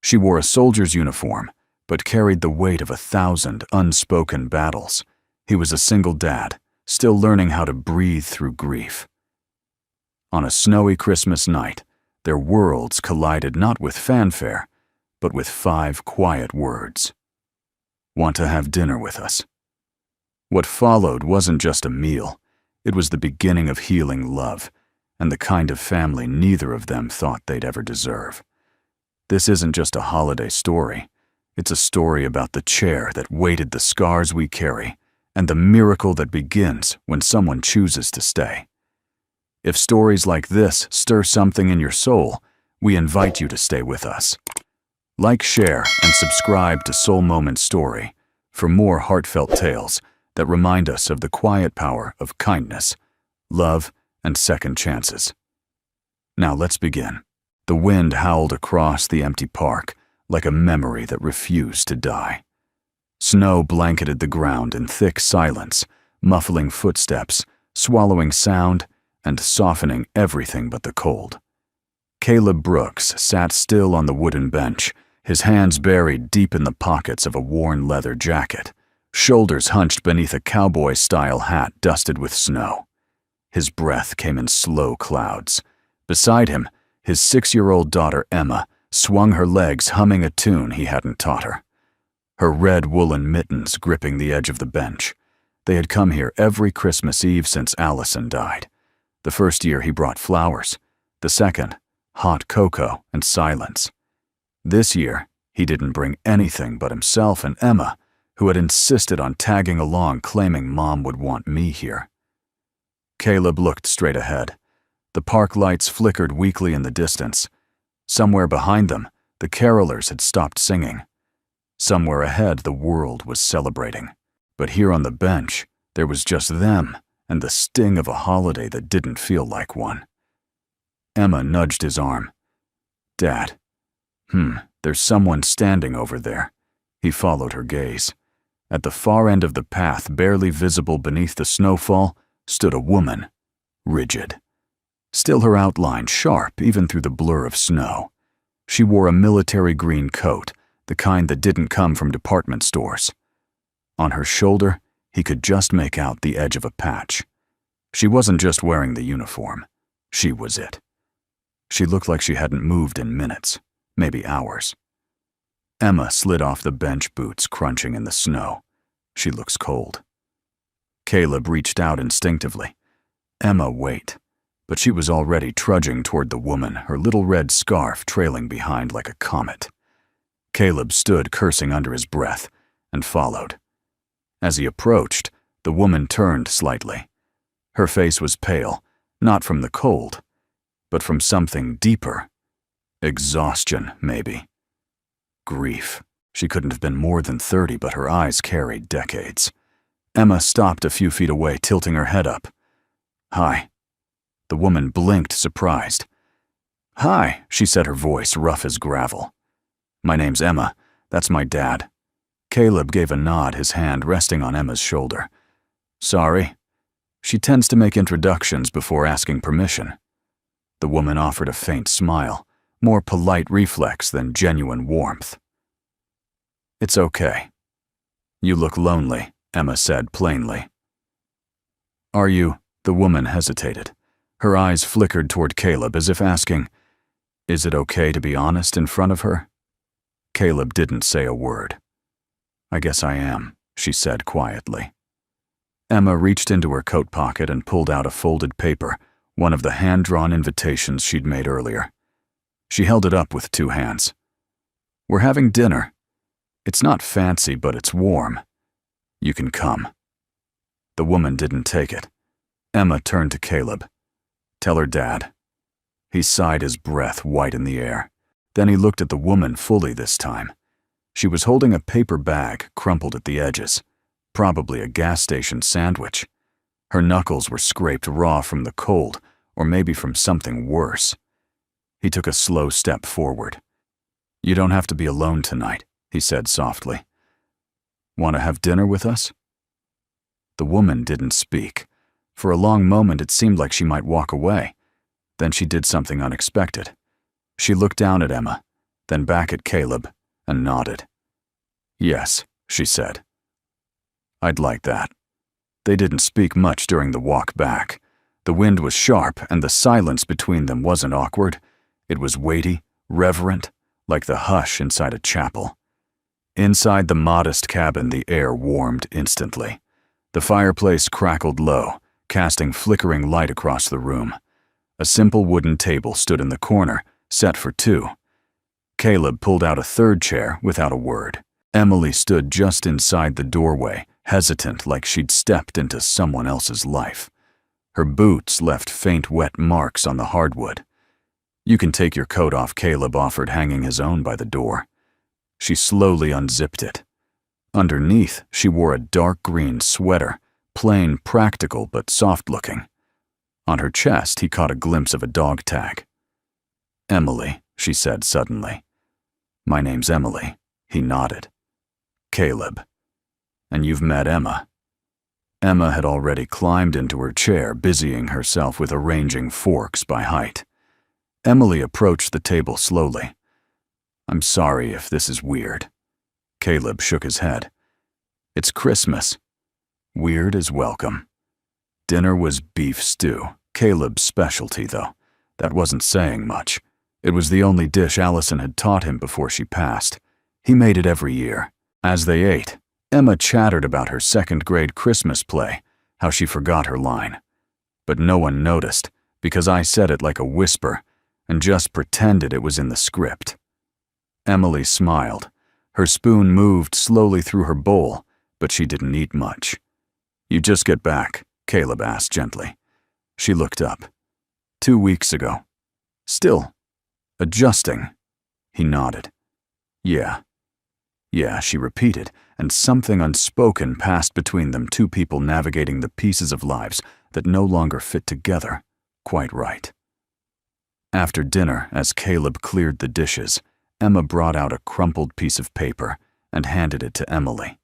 She wore a soldier's uniform, but carried the weight of 1,000 unspoken battles. He was a single dad, still learning how to breathe through grief. On a snowy Christmas night, their worlds collided not with fanfare, but with 5 quiet words. "Want to have dinner with us?" What followed wasn't just a meal. It was the beginning of healing love, and the kind of family neither of them thought they'd ever deserve. This isn't just a holiday story. It's a story about the chair that weighted the scars we carry, and the miracle that begins when someone chooses to stay. If stories like this stir something in your soul, we invite you to stay with us. Like, share, and subscribe to Soul Moment Story for more heartfelt tales that remind us of the quiet power of kindness, love, and second chances. Now let's begin. The wind howled across the empty park like a memory that refused to die. Snow blanketed the ground in thick silence, muffling footsteps, swallowing sound, and softening everything but the cold. Caleb Brooks sat still on the wooden bench, his hands buried deep in the pockets of a worn leather jacket, shoulders hunched beneath a cowboy-style hat dusted with snow. His breath came in slow clouds. Beside him, his 6-year-old daughter Emma swung her legs, humming a tune he hadn't taught her. Her red woolen mittens gripping the edge of the bench. They had come here every Christmas Eve since Allison died. The first year he brought flowers. The second, hot cocoa and silence. This year, he didn't bring anything but himself and Emma, who had insisted on tagging along, claiming Mom would want me here. Caleb looked straight ahead. The park lights flickered weakly in the distance. Somewhere behind them, the carolers had stopped singing. Somewhere ahead, the world was celebrating. But here on the bench, there was just them and the sting of a holiday that didn't feel like one. Emma nudged his arm. "Dad. There's someone standing over there." He followed her gaze. At the far end of the path, barely visible beneath the snowfall, stood a woman, rigid. Still her outline sharp even through the blur of snow. She wore a military green coat, the kind that didn't come from department stores. On her shoulder, he could just make out the edge of a patch. She wasn't just wearing the uniform. She was it. She looked like she hadn't moved in minutes, maybe hours. Emma slid off the bench boots, crunching in the snow. "She looks cold." Caleb reached out instinctively. "Emma, wait." But she was already trudging toward the woman, her little red scarf trailing behind like a comet. Caleb stood cursing under his breath and followed. As he approached, the woman turned slightly. Her face was pale, not from the cold, but from something deeper. Exhaustion, maybe. Grief. She couldn't have been more than 30, but her eyes carried decades. Emma stopped a few feet away, tilting her head up. "Hi." The woman blinked, surprised. "Hi," she said, her voice rough as gravel. "My name's Emma. That's my dad." Caleb gave a nod, his hand resting on Emma's shoulder. "Sorry." She tends to make introductions before asking permission. The woman offered a faint smile, more polite reflex than genuine warmth. "It's okay." "You look lonely," Emma said plainly. "Are you?" The woman hesitated. Her eyes flickered toward Caleb as if asking, "Is it okay to be honest in front of her?" Caleb didn't say a word. "I guess I am," she said quietly. Emma reached into her coat pocket and pulled out a folded paper, one of the hand-drawn invitations she'd made earlier. She held it up with 2 hands. "We're having dinner. It's not fancy, but it's warm. You can come." The woman didn't take it. Emma turned to Caleb. "Tell her dad." He sighed, his breath white in the air. Then he looked at the woman fully this time. She was holding a paper bag crumpled at the edges, probably a gas station sandwich. Her knuckles were scraped raw from the cold, or maybe from something worse. He took a slow step forward. "You don't have to be alone tonight," he said softly. "Want to have dinner with us?" The woman didn't speak. For a long moment it seemed like she might walk away. Then she did something unexpected. She looked down at Emma, then back at Caleb, and nodded. "Yes," she said. "I'd like that." They didn't speak much during the walk back. The wind was sharp, and the silence between them wasn't awkward. It was weighty, reverent, like the hush inside a chapel. Inside the modest cabin, the air warmed instantly. The fireplace crackled low, casting flickering light across the room. A simple wooden table stood in the corner, set for two. Caleb pulled out a third chair without a word. Emily stood just inside the doorway, hesitant like she'd stepped into someone else's life. Her boots left faint wet marks on the hardwood. "You can take your coat off," Caleb offered, hanging his own by the door. She slowly unzipped it. Underneath, she wore a dark green sweater, plain, practical, but soft-looking. On her chest, he caught a glimpse of a dog tag. "Emily," she said suddenly. "My name's Emily." He nodded. "Caleb. And you've met Emma." Emma had already climbed into her chair, busying herself with arranging forks by height. Emily approached the table slowly. "I'm sorry if this is weird." Caleb shook his head. "It's Christmas. Weird is welcome." Dinner was beef stew, Caleb's specialty, though. That wasn't saying much. It was the only dish Allison had taught him before she passed. He made it every year. As they ate, Emma chattered about her second-grade Christmas play, how she forgot her line. But no one noticed, because I said it like a whisper, and just pretended it was in the script. Emily smiled. Her spoon moved slowly through her bowl, but she didn't eat much. "You just get back?" Caleb asked gently. She looked up. 2 weeks ago. "Still adjusting?" He nodded. Yeah, she repeated, and something unspoken passed between them, two people navigating the pieces of lives that no longer fit together quite right. After dinner, as Caleb cleared the dishes, Emma brought out a crumpled piece of paper and handed it to Emily.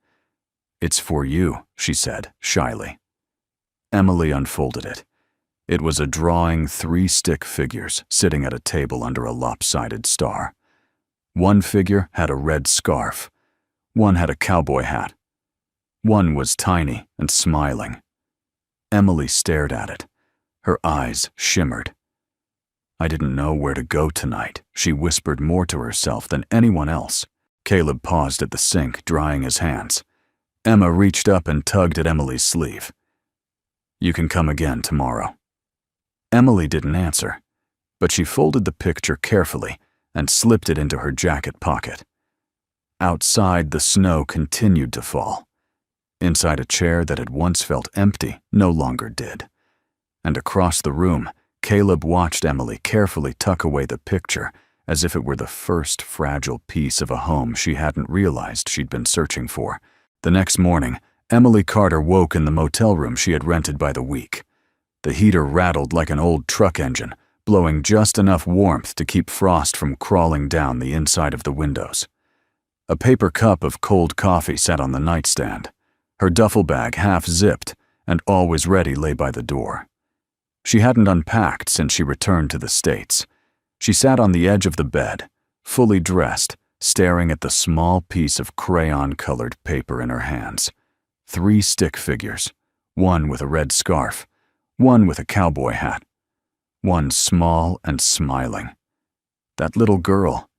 "It's for you," she said, shyly. Emily unfolded it. It was a drawing 3 stick figures sitting at a table under a lopsided star. One figure had a red scarf. One had a cowboy hat. One was tiny and smiling. Emily stared at it. Her eyes shimmered. "I didn't know where to go tonight," she whispered more to herself than anyone else. Caleb paused at the sink, drying his hands. Emma reached up and tugged at Emily's sleeve. "You can come again tomorrow." Emily didn't answer, but she folded the picture carefully and slipped it into her jacket pocket. Outside, the snow continued to fall. Inside, a chair that had once felt empty no longer did. And across the room, Caleb watched Emily carefully tuck away the picture as if it were the first fragile piece of a home she hadn't realized she'd been searching for. The next morning, Emily Carter woke in the motel room she had rented by the week. The heater rattled like an old truck engine, blowing just enough warmth to keep frost from crawling down the inside of the windows. A paper cup of cold coffee sat on the nightstand. Her duffel bag half-zipped and always ready lay by the door. She hadn't unpacked since she returned to the States. She sat on the edge of the bed, fully dressed, staring at the small piece of crayon-colored paper in her hands. 3 stick figures, one with a red scarf, one with a cowboy hat, one small and smiling. That little girl,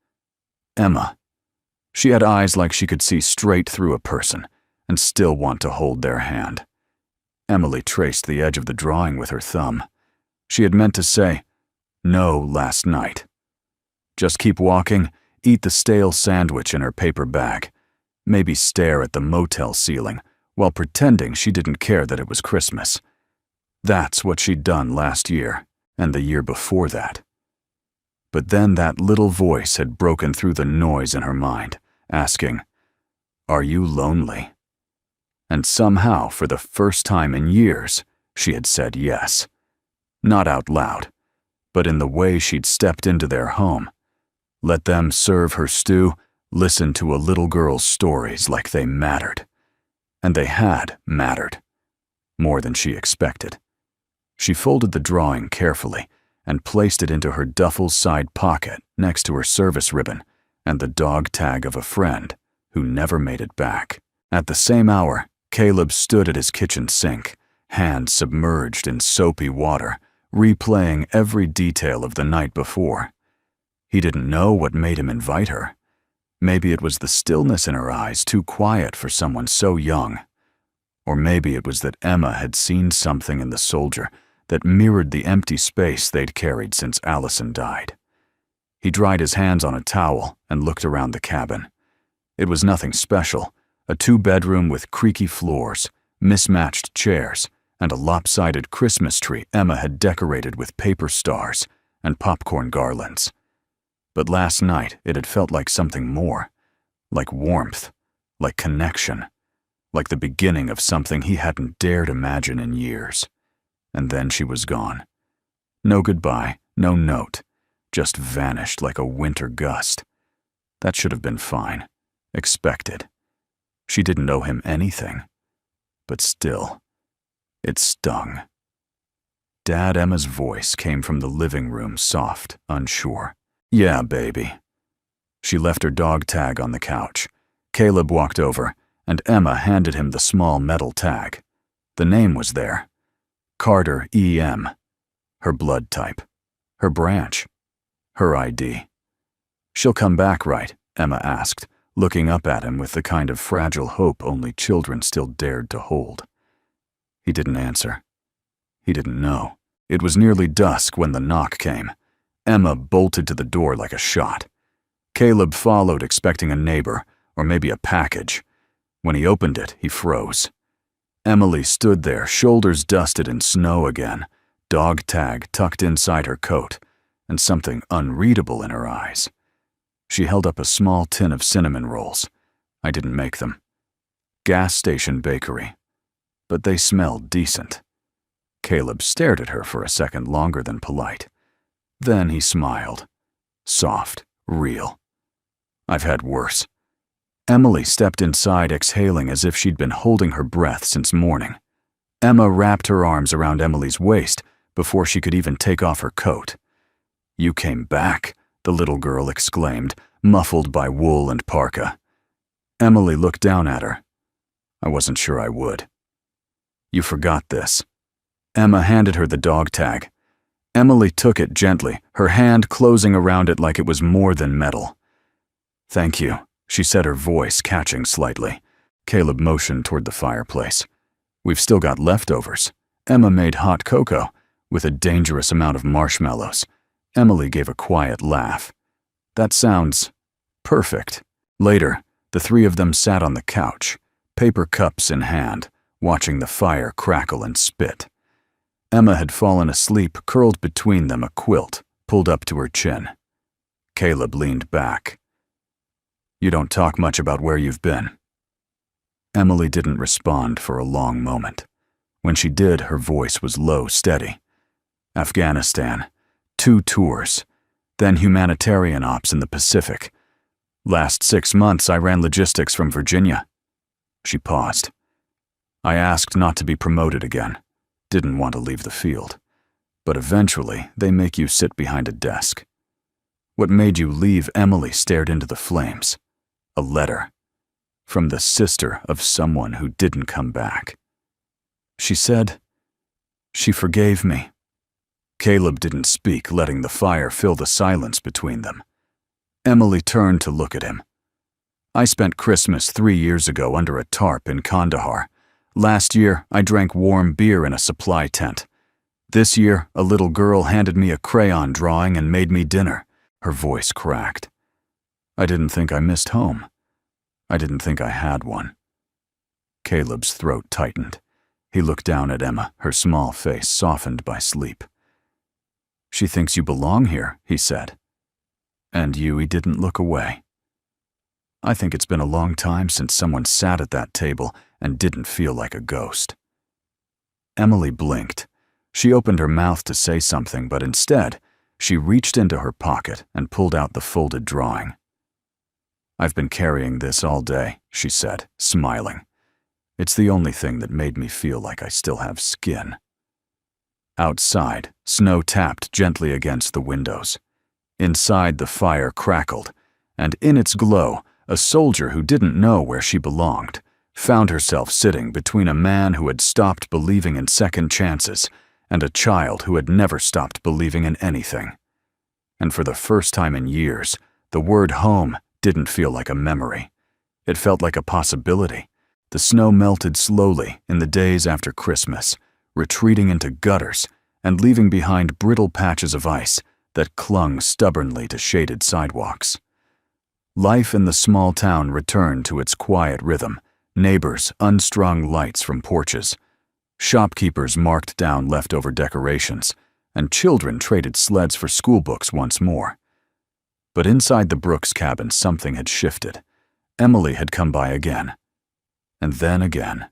Emma. She had eyes like she could see straight through a person and still want to hold their hand. Emily traced the edge of the drawing with her thumb. She had meant to say, "No last night." Just keep walking, eat the stale sandwich in her paper bag, maybe stare at the motel ceiling while pretending she didn't care that it was Christmas. That's what she'd done last year and the year before that. But then that little voice had broken through the noise in her mind, asking, "Are you lonely?" And somehow, for the first time in years, she had said yes. Not out loud, but in the way she'd stepped into their home. Let them serve her stew, listen to a little girl's stories like they mattered. And they had mattered, more than she expected. She folded the drawing carefully and placed it into her duffel's side pocket next to her service ribbon, and the dog tag of a friend who never made it back. At the same hour, Caleb stood at his kitchen sink, hands submerged in soapy water, replaying every detail of the night before. He didn't know what made him invite her. Maybe it was the stillness in her eyes, too quiet for someone so young. Or maybe it was that Emma had seen something in the soldier that mirrored the empty space they'd carried since Allison died. He dried his hands on a towel and looked around the cabin. It was nothing special, a two-bedroom with creaky floors, mismatched chairs, and a lopsided Christmas tree Emma had decorated with paper stars and popcorn garlands. But last night it had felt like something more, like warmth, like connection, like the beginning of something he hadn't dared imagine in years. And then she was gone. No goodbye, no note, just vanished like a winter gust. That should have been fine, expected. She didn't owe him anything. But still, it stung. Dad Emma's voice came from the living room, soft, unsure. "Yeah, baby." She left her dog tag on the couch. Caleb walked over, and Emma handed him the small metal tag. The name was there. Carter E.M. Her blood type. Her branch. Her ID. "She'll come back, right?" Emma asked, looking up at him with the kind of fragile hope only children still dared to hold. He didn't answer. He didn't know. It was nearly dusk when the knock came. Emma bolted to the door like a shot. Caleb followed, expecting a neighbor, or maybe a package. When he opened it, he froze. Emily stood there, shoulders dusted in snow again, dog tag tucked inside her coat, and something unreadable in her eyes. She held up a small tin of cinnamon rolls. I didn't make them. Gas station bakery. But they smelled decent. Caleb stared at her for a second longer than polite. Then he smiled. Soft, real. "I've had worse." Emily stepped inside, exhaling as if she'd been holding her breath since morning. Emma wrapped her arms around Emily's waist before she could even take off her coat. "You came back," the little girl exclaimed, muffled by wool and parka. Emily looked down at her. "I wasn't sure I would." "You forgot this." Emma handed her the dog tag. Emily took it gently, her hand closing around it like it was more than metal. "Thank you," she said, her voice catching slightly. Caleb motioned toward the fireplace. "We've still got leftovers." Emma made hot cocoa, with a dangerous amount of marshmallows. Emily gave a quiet laugh. "That sounds perfect." Later, the three of them sat on the couch, paper cups in hand, watching the fire crackle and spit. Emma had fallen asleep, curled between them, a quilt pulled up to her chin. Caleb leaned back. "You don't talk much about where you've been." Emily didn't respond for a long moment. When she did, her voice was low, steady. "Afghanistan. 2 tours. Then humanitarian ops in the Pacific. Last 6 months, I ran logistics from Virginia." She paused. "I asked not to be promoted again. Didn't want to leave the field. But eventually, they make you sit behind a desk." "What made you leave?" Emily stared into the flames. "A letter. From the sister of someone who didn't come back. She said she forgave me." Caleb didn't speak, letting the fire fill the silence between them. Emily turned to look at him. "I spent Christmas 3 years ago under a tarp in Kandahar. Last year, I drank warm beer in a supply tent. This year, a little girl handed me a crayon drawing and made me dinner." Her voice cracked. "I didn't think I missed home. I didn't think I had one." Caleb's throat tightened. He looked down at Emma, her small face softened by sleep. "She thinks you belong here," he said. And Yui didn't look away. "I think it's been a long time since someone sat at that table and didn't feel like a ghost." Emily blinked. She opened her mouth to say something, but instead, she reached into her pocket and pulled out the folded drawing. "I've been carrying this all day," she said, smiling. "It's the only thing that made me feel like I still have skin." Outside, snow tapped gently against the windows. Inside, the fire crackled, and in its glow, a soldier who didn't know where she belonged found herself sitting between a man who had stopped believing in second chances and a child who had never stopped believing in anything. And for the first time in years, the word home didn't feel like a memory. It felt like a possibility. The snow melted slowly in the days after Christmas, retreating into gutters and leaving behind brittle patches of ice that clung stubbornly to shaded sidewalks. Life in the small town returned to its quiet rhythm. Neighbors unstrung lights from porches. Shopkeepers marked down leftover decorations, and children traded sleds for schoolbooks once more. But inside the Brooks cabin, something had shifted. Emily had come by again. And then again.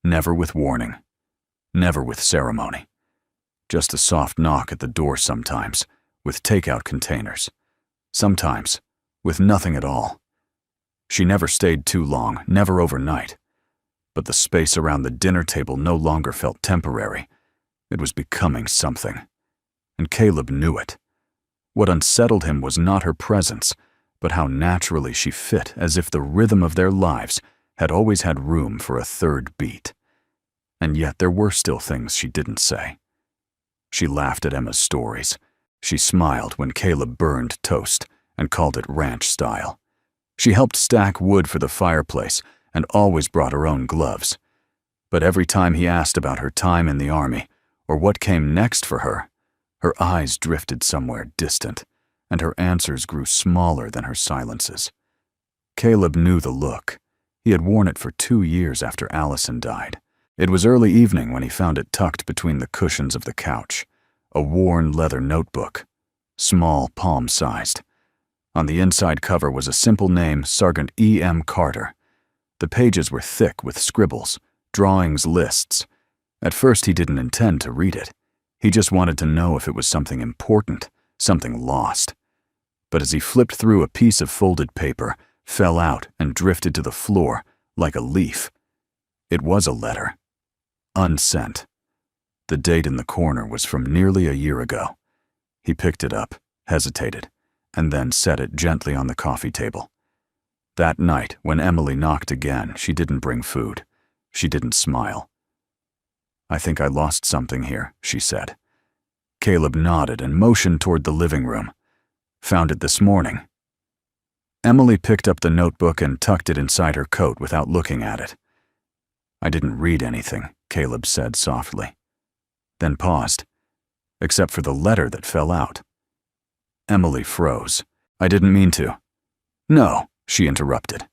Never with warning. Never with ceremony. Just a soft knock at the door sometimes, with takeout containers. Sometimes, with nothing at all. She never stayed too long, never overnight. But the space around the dinner table no longer felt temporary. It was becoming something. And Caleb knew it. What unsettled him was not her presence, but how naturally she fit, as if the rhythm of their lives had always had room for a third beat. And yet there were still things she didn't say. She laughed at Emma's stories. She smiled when Caleb burned toast and called it ranch style. She helped stack wood for the fireplace and always brought her own gloves. But every time he asked about her time in the army or what came next for her eyes drifted somewhere distant, and her answers grew smaller than her silences. Caleb knew the look. He had worn it for 2 years after Allison died. It was early evening when he found it tucked between the cushions of the couch, a worn leather notebook, small, palm-sized. On the inside cover was a simple name, Sergeant E.M. Carter. The pages were thick with scribbles, drawings, lists. At first he didn't intend to read it. He just wanted to know if it was something important, something lost. But as he flipped through, a piece of folded paper fell out and drifted to the floor like a leaf. It was a letter. Unsent. The date in the corner was from nearly a year ago. He picked it up, hesitated, and then set it gently on the coffee table. That night, when Emily knocked again, she didn't bring food. She didn't smile. "I think I lost something here," she said. Caleb nodded and motioned toward the living room. "Found it this morning." Emily picked up the notebook and tucked it inside her coat without looking at it. "I didn't read anything," Caleb said softly, then paused, "except for the letter that fell out." Emily froze. "I didn't mean to." "No," she interrupted.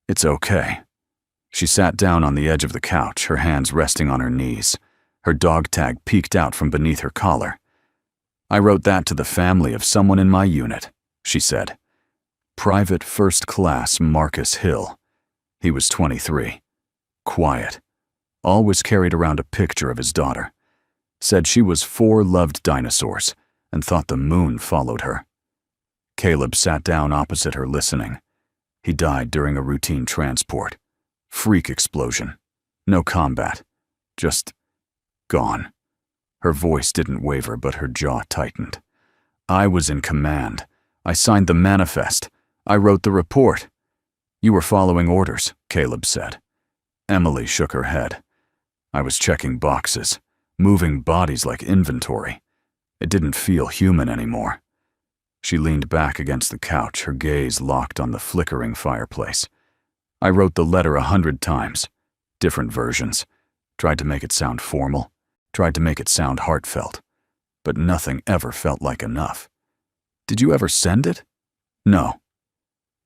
"It's okay." She sat down on the edge of the couch, her hands resting on her knees. Her dog tag peeked out from beneath her collar. "I wrote that to the family of someone in my unit," she said. Private First Class Marcus Hill. He was 23. Quiet. Always carried around a picture of his daughter. Said she was 4 loved dinosaurs and thought the moon followed her. Caleb sat down opposite her listening. He died during a routine transport. Freak explosion. No combat. Just gone. Her voice didn't waver, but her jaw tightened. "I was in command. I signed the manifest. I wrote the report." "You were following orders," Caleb said. Emily shook her head. "I was checking boxes, moving bodies like inventory. It didn't feel human anymore." She leaned back against the couch, her gaze locked on the flickering fireplace. "I wrote the letter 100 times. Different versions. Tried to make it sound formal. Tried to make it sound heartfelt. But nothing ever felt like enough." "Did you ever send it?" "No."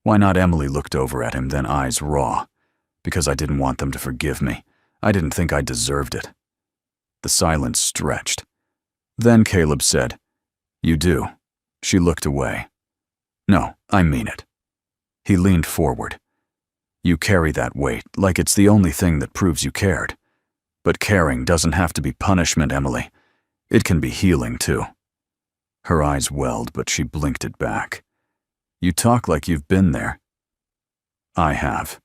"Why not?" Emily looked over at him, then eyes raw. "Because I didn't want them to forgive me. I didn't think I deserved it." The silence stretched. Then Caleb said, "You do." She looked away. "No, I mean it." He leaned forward. "You carry that weight like it's the only thing that proves you cared. But caring doesn't have to be punishment, Emily. It can be healing, too." Her eyes welled, but she blinked it back. "You talk like you've been there." "I have."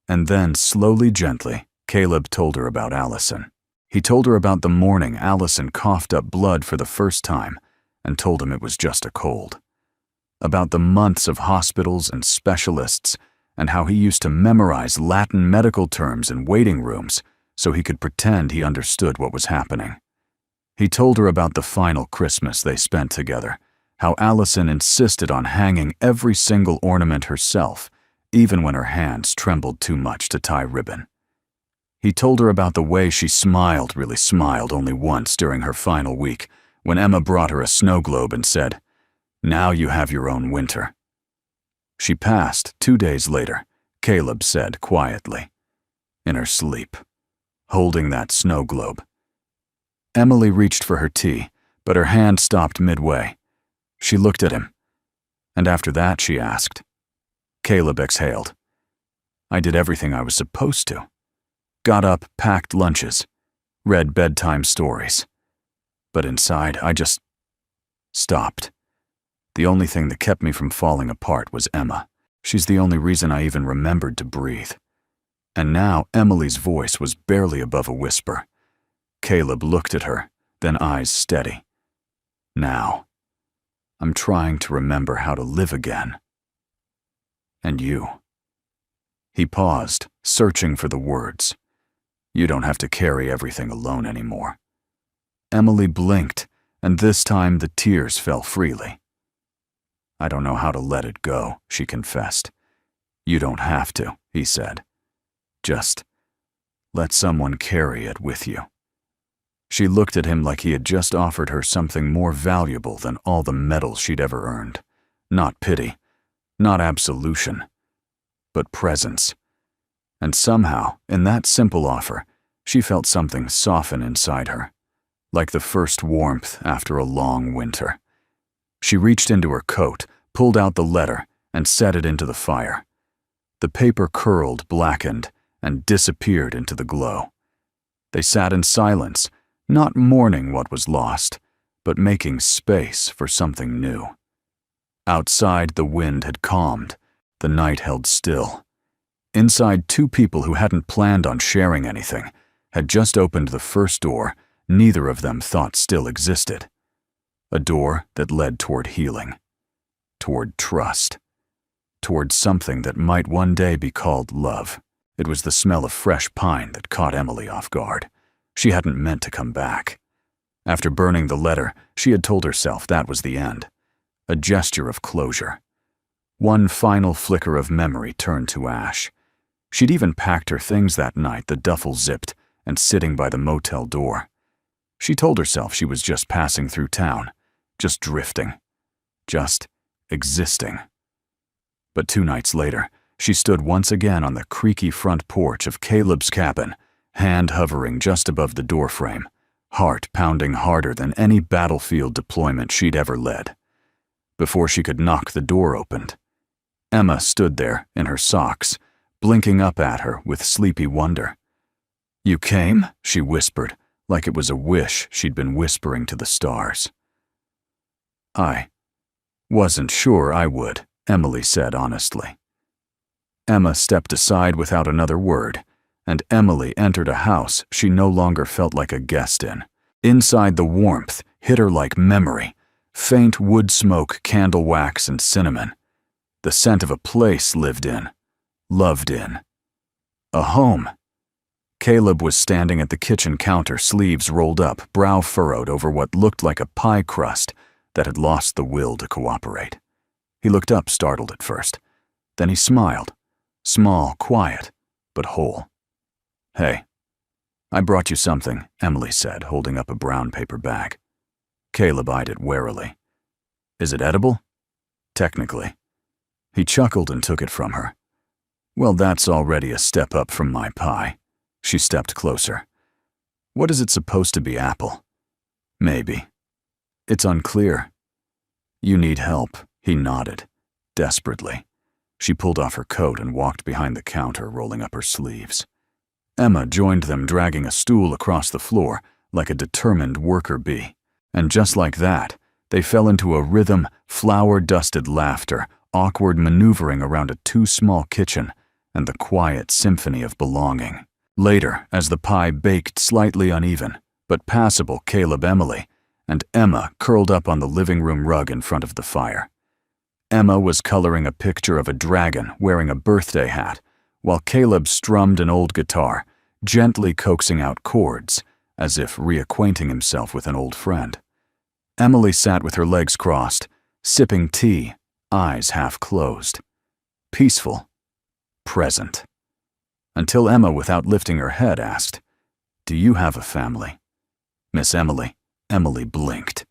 And then, slowly, gently, Caleb told her about Allison. He told her about the morning Allison coughed up blood for the first time and told him it was just a cold. about the months of hospitals and specialists, and how he used to memorize Latin medical terms in waiting rooms so he could pretend he understood what was happening. He told her about the final Christmas they spent together, how Allison insisted on hanging every single ornament herself, even when her hands trembled too much to tie ribbon. He told her about the way she really smiled only once during her final week, when Emma brought her a snow globe and said, "Now you have your own winter." She passed 2 days later, Caleb said quietly, in her sleep, holding that snow globe. Emily reached for her tea, but her hand stopped midway. She looked at him, and after that she asked. Caleb exhaled. "I did everything I was supposed to. Got up, packed lunches, read bedtime stories. But inside, I just stopped. The only thing that kept me from falling apart was Emma. She's the only reason I even remembered to breathe." And now Emily's voice was barely above a whisper. Caleb looked at her, then eyes steady. "Now, I'm trying to remember how to live again. And you." He paused, searching for the words. "You don't have to carry everything alone anymore." Emily blinked, and this time the tears fell freely. "I don't know how to let it go," she confessed. "You don't have to," he said. "Just let someone carry it with you." She looked at him like he had just offered her something more valuable than all the medals she'd ever earned. Not pity, not absolution, but presence. And somehow, in that simple offer, she felt something soften inside her, like the first warmth after a long winter. She reached into her coat, pulled out the letter, and set it into the fire. The paper curled, blackened, and disappeared into the glow. They sat in silence, not mourning what was lost, but making space for something new. Outside, the wind had calmed. The night held still. Inside, two people who hadn't planned on sharing anything had just opened the first door neither of them thought still existed. A door that led toward healing, toward trust, toward something that might one day be called love. It was the smell of fresh pine that caught Emily off guard. She hadn't meant to come back. After burning the letter, she had told herself that was the end. A gesture of closure. One final flicker of memory turned to ash. She'd even packed her things that night, the duffel zipped, and sitting by the motel door. She told herself she was just passing through town, just drifting, just existing. But 2 nights later, she stood once again on the creaky front porch of Caleb's cabin, hand hovering just above the doorframe, heart pounding harder than any battlefield deployment she'd ever led. Before she could knock, the door opened. Emma stood there in her socks, blinking up at her with sleepy wonder. "You came?" she whispered, like it was a wish she'd been whispering to the stars. "I wasn't sure I would," Emily said honestly. Emma stepped aside without another word, and Emily entered a house she no longer felt like a guest in. Inside, the warmth hit her like memory, faint wood smoke, candle wax, and cinnamon. The scent of a place lived in, loved in. A home. Caleb was standing at the kitchen counter, sleeves rolled up, brow furrowed over what looked like a pie crust that had lost the will to cooperate. He looked up, startled at first. Then he smiled. Small, quiet, but whole. "Hey, I brought you something," Emily said, holding up a brown paper bag. Caleb eyed it warily. "Is it edible?" "Technically." He chuckled and took it from her. "Well, that's already a step up from my pie." She stepped closer. "What is it supposed to be, apple?" "Maybe. It's unclear." "You need help," he nodded, desperately. She pulled off her coat and walked behind the counter, rolling up her sleeves. Emma joined them, dragging a stool across the floor like a determined worker bee. And just like that, they fell into a rhythm, flour-dusted laughter, awkward maneuvering around a too-small kitchen, and the quiet symphony of belonging. Later, as the pie baked slightly uneven, but passable, Caleb, Emily, and Emma curled up on the living room rug in front of the fire. Emma was coloring a picture of a dragon wearing a birthday hat, while Caleb strummed an old guitar, gently coaxing out chords, as if reacquainting himself with an old friend. Emily sat with her legs crossed, sipping tea, eyes half closed. Peaceful. Present. Until Emma, without lifting her head, asked, "Do you have a family?" "Miss Emily." Emily blinked.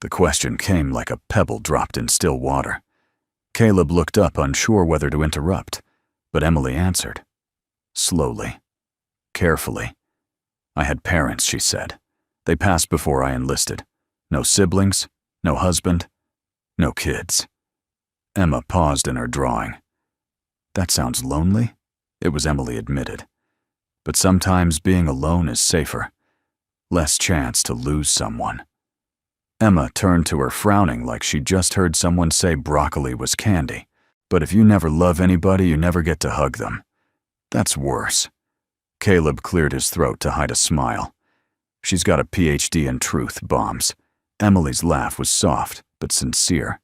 The question came like a pebble dropped in still water. Caleb looked up, unsure whether to interrupt, but Emily answered. Slowly. Carefully. "I had parents," she said. "They passed before I enlisted. No siblings, no husband, no kids." Emma paused in her drawing. "That sounds lonely," it was Emily admitted. "But sometimes being alone is safer. Less chance to lose someone." Emma turned to her, frowning like she'd just heard someone say broccoli was candy. But if you never love anybody, you never get to hug them. That's worse. Caleb cleared his throat to hide a smile. "She's got a PhD in truth bombs." Emily's laugh was soft, but sincere.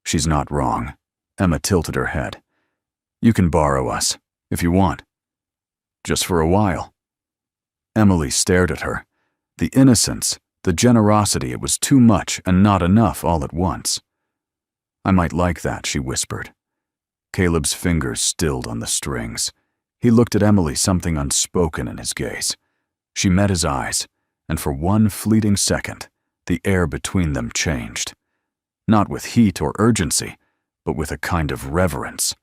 "She's not wrong." Emma tilted her head. "You can borrow us, if you want. Just for a while." Emily stared at her. The innocence, the generosity, it was too much and not enough all at once. "I might like that," she whispered. Caleb's fingers stilled on the strings. He looked at Emily, something unspoken in his gaze. She met his eyes, and for one fleeting second, the air between them changed. Not with heat or urgency, but with a kind of reverence.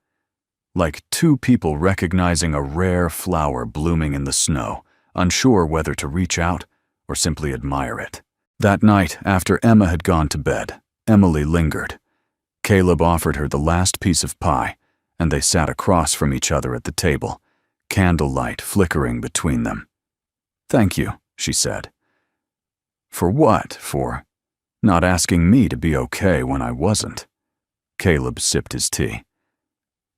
Like two people recognizing a rare flower blooming in the snow, unsure whether to reach out or simply admire it. That night, after Emma had gone to bed, Emily lingered. Caleb offered her the last piece of pie, and they sat across from each other at the table, candlelight flickering between them. "Thank you," she said. "For what? For not asking me to be okay when I wasn't." Caleb sipped his tea.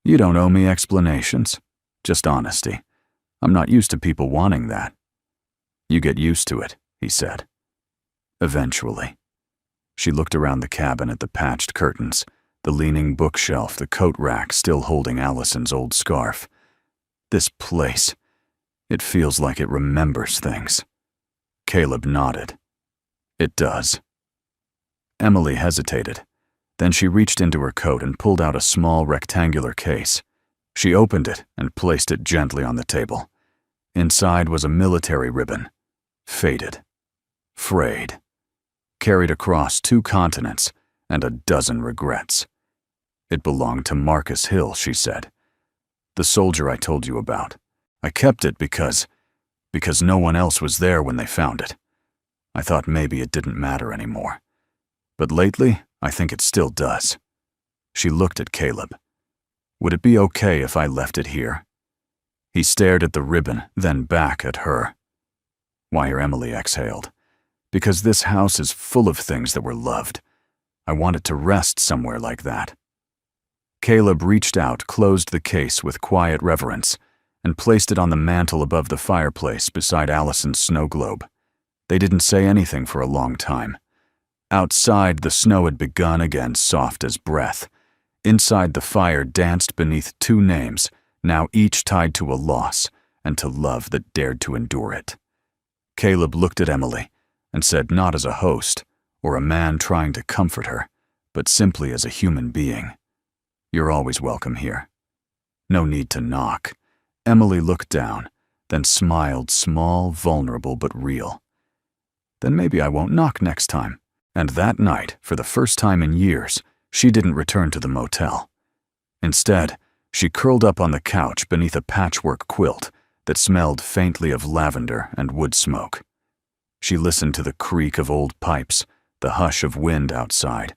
"You don't owe me explanations, just honesty. I'm not used to people wanting that." "You get used to it," he said. "Eventually." She looked around the cabin at the patched curtains, the leaning bookshelf, the coat rack still holding Allison's old scarf. "This place, it feels like it remembers things." Caleb nodded. "It does." Emily hesitated. Then she reached into her coat and pulled out a small rectangular case. She opened it and placed it gently on the table. Inside was a military ribbon, faded, frayed, carried across 2 continents and a dozen regrets. "It belonged to Marcus Hill," she said. "The soldier I told you about. I kept it because no one else was there when they found it. I thought maybe it didn't matter anymore. But lately, I think it still does." She looked at Caleb. "Would it be okay if I left it here?" He stared at the ribbon, then back at her. "Why?" Emily exhaled. "Because this house is full of things that were loved. I want it to rest somewhere like that." Caleb reached out, closed the case with quiet reverence, and placed it on the mantel above the fireplace beside Allison's snow globe. They didn't say anything for a long time. Outside, the snow had begun again, soft as breath. Inside, the fire danced beneath 2 names, now each tied to a loss and to love that dared to endure it. Caleb looked at Emily and said, not as a host or a man trying to comfort her, but simply as a human being, "You're always welcome here. No need to knock." Emily looked down, then smiled, small, vulnerable, but real. "Then maybe I won't knock next time." And that night, for the first time in years, she didn't return to the motel. Instead, she curled up on the couch beneath a patchwork quilt that smelled faintly of lavender and wood smoke. She listened to the creak of old pipes, the hush of wind outside,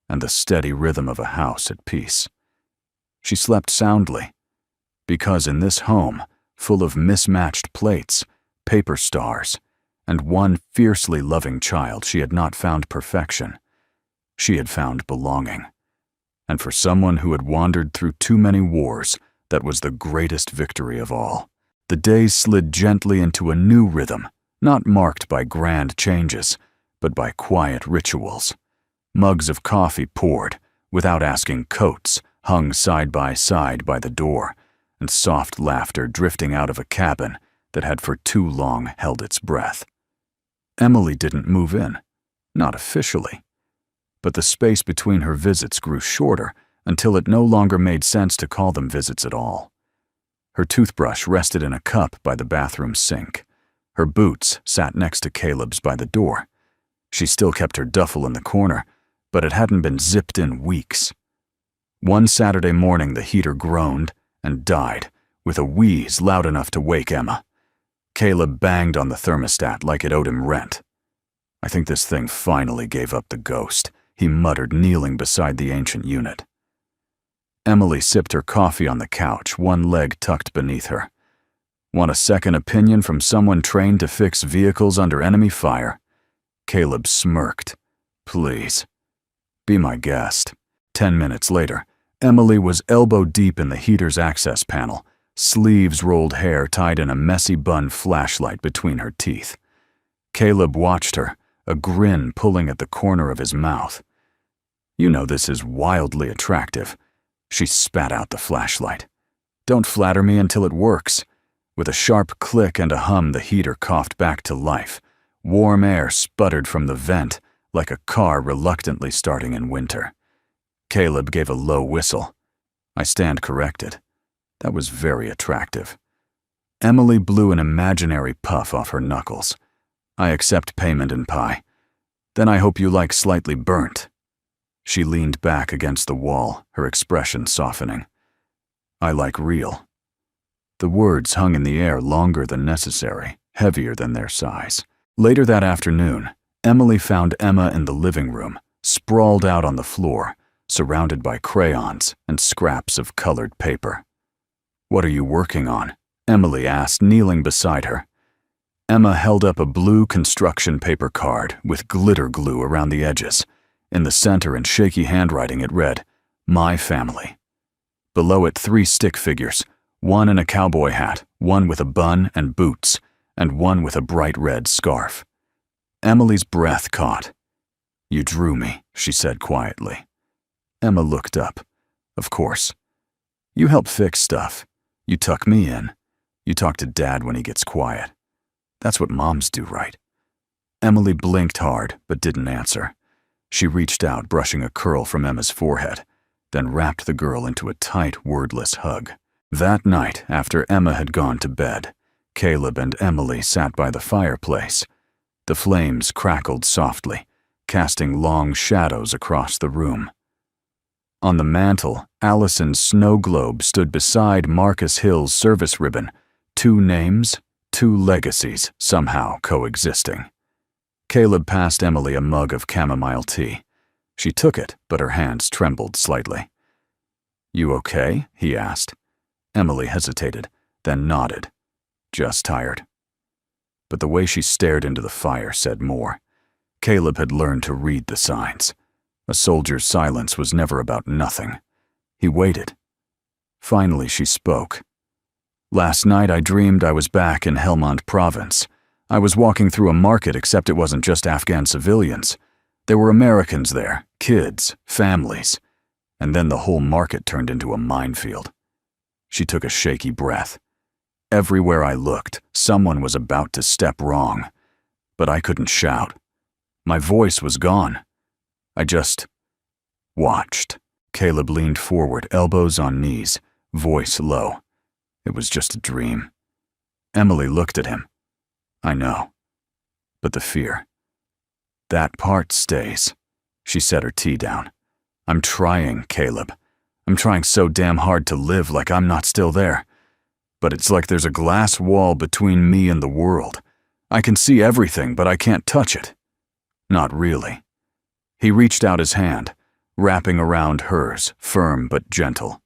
and the steady rhythm of a house at peace. She slept soundly, because in this home, full of mismatched plates, paper stars, and one fiercely loving child, she had not found perfection. She had found belonging. And for someone who had wandered through too many wars, that was the greatest victory of all. The days slid gently into a new rhythm, not marked by grand changes, but by quiet rituals. Mugs of coffee poured, without asking, coats hung side by the door, and soft laughter drifting out of a cabin that had for too long held its breath. Emily didn't move in, not officially. But the space between her visits grew shorter until it no longer made sense to call them visits at all. Her toothbrush rested in a cup by the bathroom sink. Her boots sat next to Caleb's by the door. She still kept her duffel in the corner, but it hadn't been zipped in weeks. One Saturday morning, the heater groaned and died with a wheeze loud enough to wake Emma. Caleb banged on the thermostat like it owed him rent. "I think this thing finally gave up the ghost," he muttered, kneeling beside the ancient unit. Emily sipped her coffee on the couch, one leg tucked beneath her. "Want a second opinion from someone trained to fix vehicles under enemy fire?" Caleb smirked. "Please. Be my guest." 10 minutes later, Emily was elbow-deep in the heater's access panel, sleeves rolled hair tied in a messy bun flashlight between her teeth. Caleb watched her, a grin pulling at the corner of his mouth. "You know this is wildly attractive." She spat out the flashlight. "Don't flatter me until it works." With a sharp click and a hum, the heater coughed back to life. Warm air sputtered from the vent, like a car reluctantly starting in winter. Caleb gave a low whistle. I stand corrected. That was very attractive. Emily blew an imaginary puff off her knuckles. "I accept payment in pie. Then I hope you like slightly burnt." She leaned back against the wall, her expression softening. "I like real." The words hung in the air longer than necessary, heavier than their size. Later that afternoon, Emily found Emma in the living room, sprawled out on the floor, surrounded by crayons and scraps of colored paper. "What are you working on?" Emily asked, kneeling beside her. Emma held up a blue construction paper card with glitter glue around the edges. In the center, in shaky handwriting, it read, "My family." Below it, 3 stick figures, one in a cowboy hat, one with a bun and boots, and one with a bright red scarf. Emily's breath caught. "You drew me," she said quietly. Emma looked up. "Of course. You help fix stuff. You tuck me in. You talk to Dad when he gets quiet. That's what moms do, right?" Emily blinked hard, but didn't answer. She reached out, brushing a curl from Emma's forehead, then wrapped the girl into a tight, wordless hug. That night, after Emma had gone to bed, Caleb and Emily sat by the fireplace. The flames crackled softly, casting long shadows across the room. On the mantel, Allison's snow globe stood beside Marcus Hill's service ribbon, 2 names, 2 legacies, somehow coexisting. Caleb passed Emily a mug of chamomile tea. She took it, but her hands trembled slightly. "You okay?" he asked. Emily hesitated, then nodded. "Just tired." But the way she stared into the fire said more. Caleb had learned to read the signs. A soldier's silence was never about nothing. He waited. Finally, she spoke. "Last night I dreamed I was back in Helmand Province. I was walking through a market, except it wasn't just Afghan civilians. There were Americans there, kids, families. And then the whole market turned into a minefield." She took a shaky breath. "Everywhere I looked, someone was about to step wrong. But I couldn't shout. My voice was gone. I just watched." Caleb leaned forward, elbows on knees, voice low. "It was just a dream." Emily looked at him. "I know. But the fear. That part stays." She set her tea down. "I'm trying, Caleb. I'm trying so damn hard to live like I'm not still there. But it's like there's a glass wall between me and the world. I can see everything, but I can't touch it." "Not really." He reached out his hand, wrapping around hers, firm but gentle.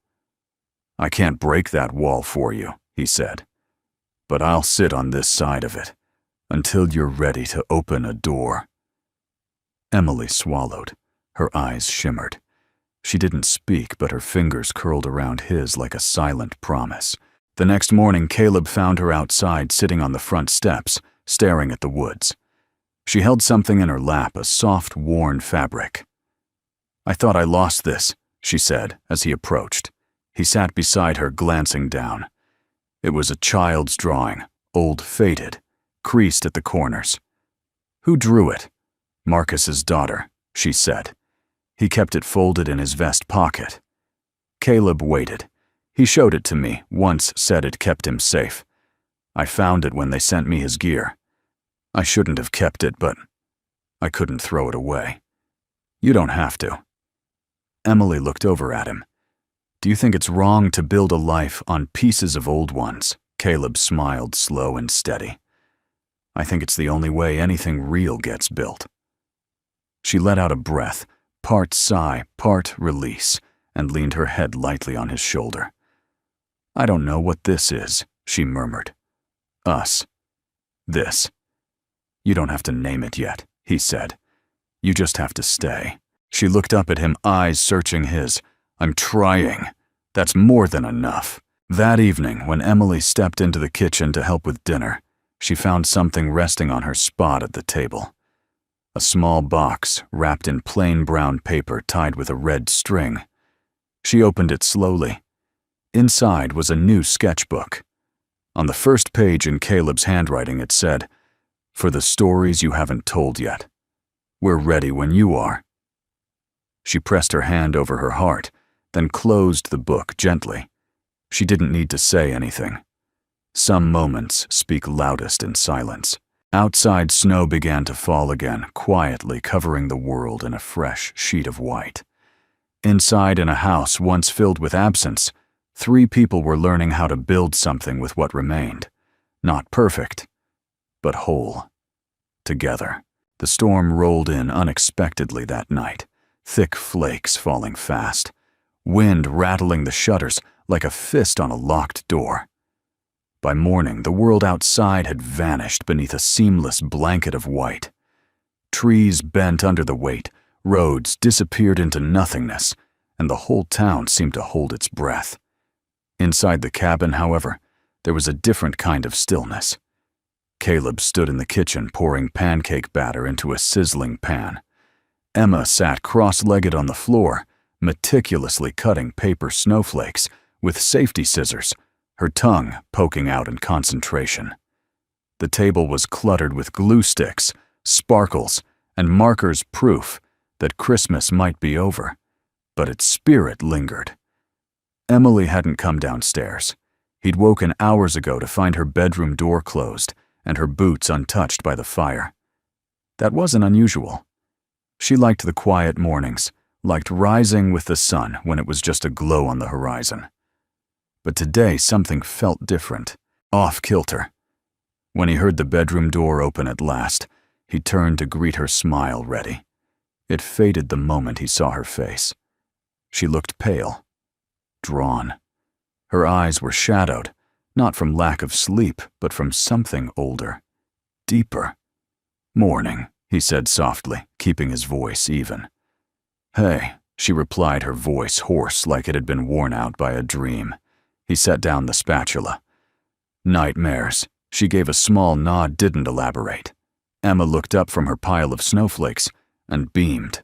"I can't break that wall for you," he said. "But I'll sit on this side of it until you're ready to open a door." Emily swallowed. Her eyes shimmered. She didn't speak, but her fingers curled around his like a silent promise. The next morning, Caleb found her outside, sitting on the front steps, staring at the woods. She held something in her lap, a soft, worn fabric. "I thought I lost this," she said as he approached. He sat beside her, glancing down. It was a child's drawing, old, faded, creased at the corners. Who drew it? Marcus's daughter, she said. He kept it folded in his vest pocket. Caleb waited. He showed it to me, once said it kept him safe. I found it when they sent me his gear. I shouldn't have kept it, but I couldn't throw it away. You don't have to. Emily looked over at him. Do you think it's wrong to build a life on pieces of old ones? Caleb smiled, slow and steady. I think it's the only way anything real gets built. She let out a breath, part sigh, part release, and leaned her head lightly on his shoulder. I don't know what this is, she murmured. Us. This. You don't have to name it yet, he said. You just have to stay. She looked up at him, eyes searching his. I'm trying. That's more than enough. That evening, when Emily stepped into the kitchen to help with dinner, she found something resting on her spot at the table. A small box wrapped in plain brown paper tied with a red string. She opened it slowly. Inside was a new sketchbook. On the first page in Caleb's handwriting it said, For the stories you haven't told yet. We're ready when you are. She pressed her hand over her heart, then closed the book gently. She didn't need to say anything. Some moments speak loudest in silence. Outside, snow began to fall again, quietly covering the world in a fresh sheet of white. Inside, in a house once filled with absence, 3 people were learning how to build something with what remained. Not perfect, but whole. Together. The storm rolled in unexpectedly that night, thick flakes falling fast, wind rattling the shutters like a fist on a locked door. By morning, the world outside had vanished beneath a seamless blanket of white. Trees bent under the weight, roads disappeared into nothingness, and the whole town seemed to hold its breath. Inside the cabin, however, there was a different kind of stillness. Caleb stood in the kitchen pouring pancake batter into a sizzling pan. Emma sat cross-legged on the floor, meticulously cutting paper snowflakes with safety scissors, her tongue poking out in concentration. The table was cluttered with glue sticks, sparkles, and markers, proof that Christmas might be over, but its spirit lingered. Emily hadn't come downstairs. He'd woken hours ago to find her bedroom door closed and her boots untouched by the fire. That wasn't unusual. She liked the quiet mornings, liked rising with the sun when it was just a glow on the horizon. But today something felt different, off-kilter. When he heard the bedroom door open at last, he turned to greet her, smile ready. It faded the moment he saw her face. She looked pale, drawn. Her eyes were shadowed, not from lack of sleep, but from something older, deeper. Morning, he said softly, keeping his voice even. Hey, she replied, her voice hoarse like it had been worn out by a dream. He set down the spatula. Nightmares. She gave a small nod, didn't elaborate. Emma looked up from her pile of snowflakes and beamed.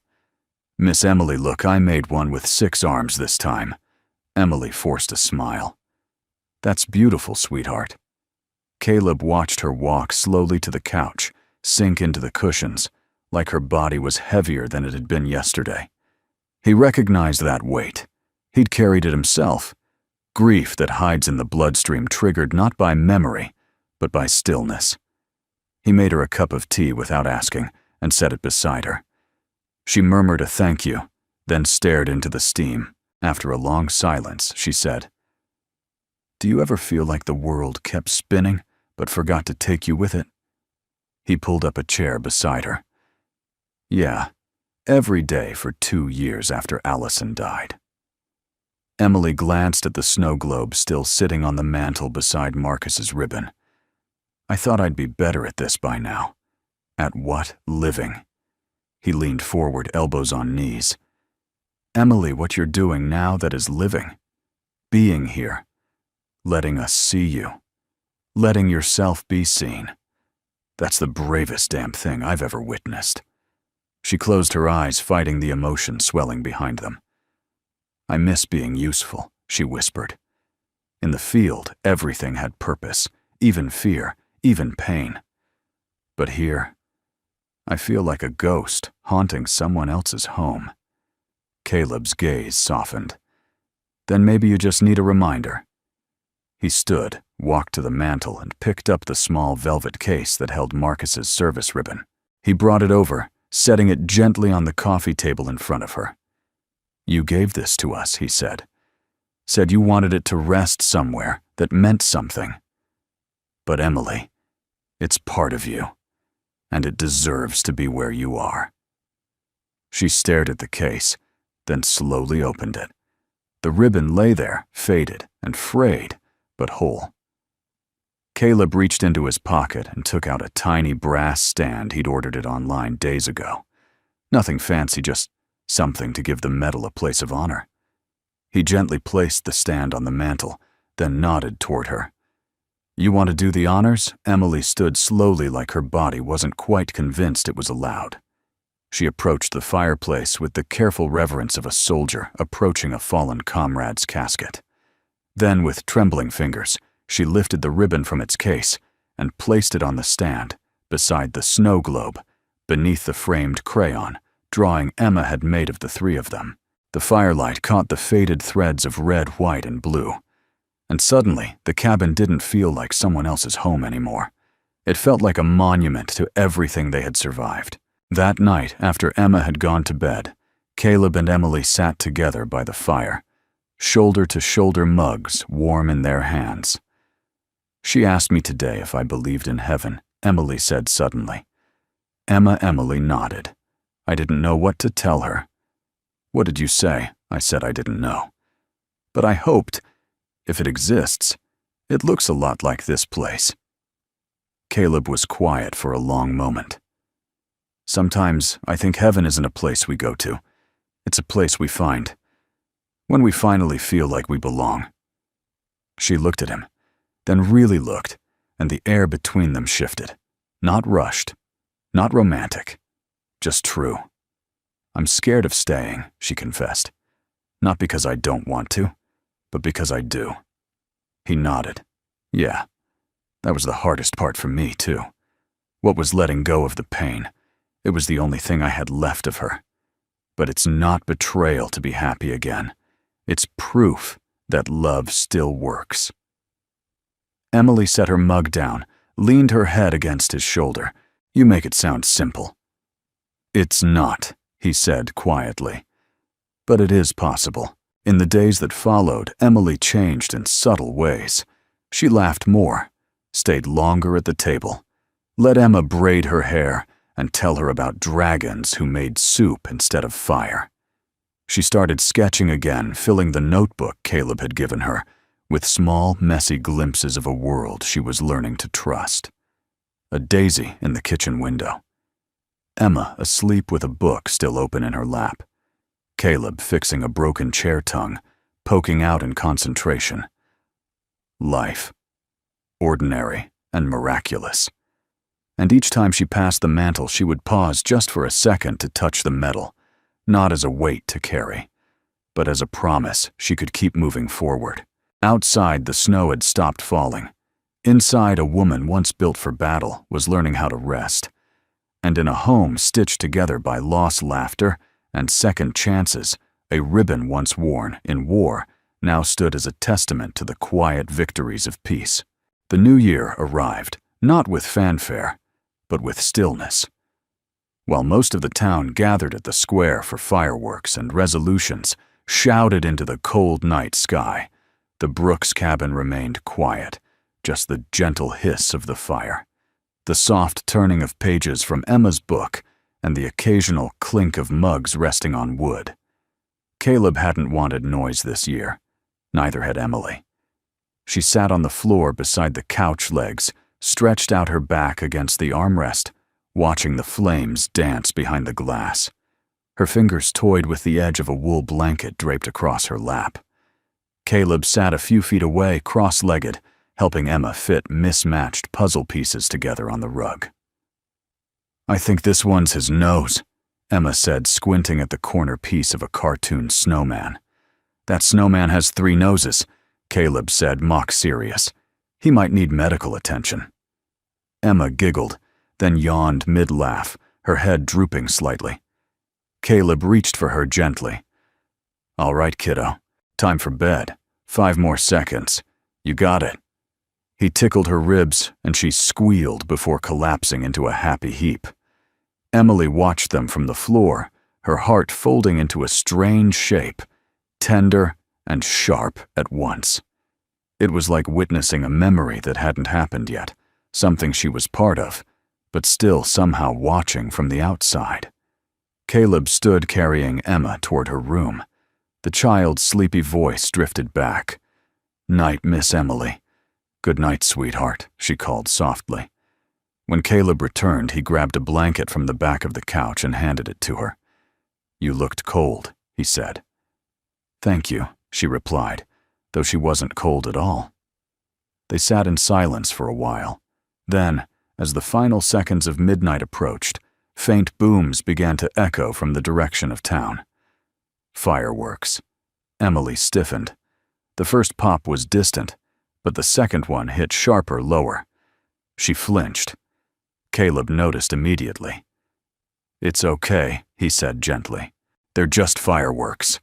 Miss Emily, look, I made one with 6 arms this time. Emily forced a smile. That's beautiful, sweetheart. Caleb watched her walk slowly to the couch, sink into the cushions, like her body was heavier than it had been yesterday. He recognized that weight. He'd carried it himself. Grief that hides in the bloodstream, triggered not by memory, but by stillness. He made her a cup of tea without asking and set it beside her. She murmured a thank you, then stared into the steam. After a long silence, she said, Do you ever feel like the world kept spinning, but forgot to take you with it? He pulled up a chair beside her. Yeah, every day for 2 years after Allison died. Emily glanced at the snow globe still sitting on the mantel beside Marcus's ribbon. I thought I'd be better at this by now. At what? Living. He leaned forward, elbows on knees. Emily, what you're doing now, that is living. Being here. Letting us see you. Letting yourself be seen. That's the bravest damn thing I've ever witnessed. She closed her eyes, fighting the emotion swelling behind them. I miss being useful, she whispered. In the field, everything had purpose, even fear, even pain. But here, I feel like a ghost haunting someone else's home. Caleb's gaze softened. Then maybe you just need a reminder. He stood, walked to the mantel, and picked up the small velvet case that held Marcus's service ribbon. He brought it over, setting it gently on the coffee table in front of her. You gave this to us, he said. Said you wanted it to rest somewhere that meant something. But Emily, it's part of you, and it deserves to be where you are. She stared at the case, then slowly opened it. The ribbon lay there, faded and frayed, but whole. Caleb reached into his pocket and took out a tiny brass stand he'd ordered it online days ago. Nothing fancy, just something to give the medal a place of honor. He gently placed the stand on the mantel, then nodded toward her. You want to do the honors? Emily stood slowly, like her body wasn't quite convinced it was allowed. She approached the fireplace with the careful reverence of a soldier approaching a fallen comrade's casket. Then, with trembling fingers, she lifted the ribbon from its case and placed it on the stand, beside the snow globe, beneath the framed crayon, drawing Emma had made of the three of them. The firelight caught the faded threads of red, white, and blue. And suddenly, the cabin didn't feel like someone else's home anymore. It felt like a monument to everything they had survived. That night, after Emma had gone to bed, Caleb and Emily sat together by the fire, shoulder-to-shoulder mugs warm in their hands. She asked me today if I believed in heaven, Emily said suddenly. Emily nodded. I didn't know what to tell her. What did you say? I said I didn't know. But I hoped, if it exists, it looks a lot like this place. Caleb was quiet for a long moment. Sometimes I think heaven isn't a place we go to. It's a place we find, when we finally feel like we belong. She looked at him, then really looked, and the air between them shifted. Not rushed, not romantic, just true. I'm scared of staying, she confessed. Not because I don't want to, but because I do. He nodded. Yeah, that was the hardest part for me, too. What was letting go of the pain? It was the only thing I had left of her. But it's not betrayal to be happy again. It's proof that love still works. Emily set her mug down, leaned her head against his shoulder. You make it sound simple. It's not, he said quietly. But it is possible. In the days that followed, Emily changed in subtle ways. She laughed more, stayed longer at the table, let Emma braid her hair, and tell her about dragons who made soup instead of fire. She started sketching again, filling the notebook Caleb had given her with small, messy glimpses of a world she was learning to trust. A daisy in the kitchen window. Emma asleep with a book still open in her lap. Caleb fixing a broken chair tongue, poking out in concentration. Life. Ordinary and miraculous. And each time she passed the mantel, she would pause just for a second to touch the metal, not as a weight to carry, but as a promise she could keep moving forward. Outside, the snow had stopped falling. Inside, a woman once built for battle was learning how to rest. And in a home stitched together by lost laughter and second chances, a ribbon once worn in war now stood as a testament to the quiet victories of peace. The new year arrived, not with fanfare, but with stillness. While most of the town gathered at the square for fireworks and resolutions shouted into the cold night sky, the Brooks cabin remained quiet, just the gentle hiss of the fire, the soft turning of pages from Emma's book, and the occasional clink of mugs resting on wood. Caleb hadn't wanted noise this year. Neither had Emily. She sat on the floor beside the couch legs, stretched out her back against the armrest, watching the flames dance behind the glass. Her fingers toyed with the edge of a wool blanket draped across her lap. Caleb sat a few feet away, cross-legged, helping Emma fit mismatched puzzle pieces together on the rug. I think this one's his nose, Emma said, squinting at the corner piece of a cartoon snowman. That snowman has 3 noses, Caleb said, mock-serious. He might need medical attention. Emma giggled, then yawned mid-laugh, her head drooping slightly. Caleb reached for her gently. All right, kiddo. Time for bed. 5 more seconds. You got it. He tickled her ribs, and she squealed before collapsing into a happy heap. Emily watched them from the floor, her heart folding into a strange shape, tender and sharp at once. It was like witnessing a memory that hadn't happened yet, something she was part of, but still somehow watching from the outside. Caleb stood carrying Emma toward her room. The child's sleepy voice drifted back. Night, Miss Emily. Good night, sweetheart, she called softly. When Caleb returned, he grabbed a blanket from the back of the couch and handed it to her. You looked cold, he said. Thank you, she replied, though she wasn't cold at all. They sat in silence for a while. Then, as the final seconds of midnight approached, faint booms began to echo from the direction of town. Fireworks. Emily stiffened. The first pop was distant, but the second one hit sharper lower. She flinched. Caleb noticed immediately. It's okay, he said gently. They're just fireworks.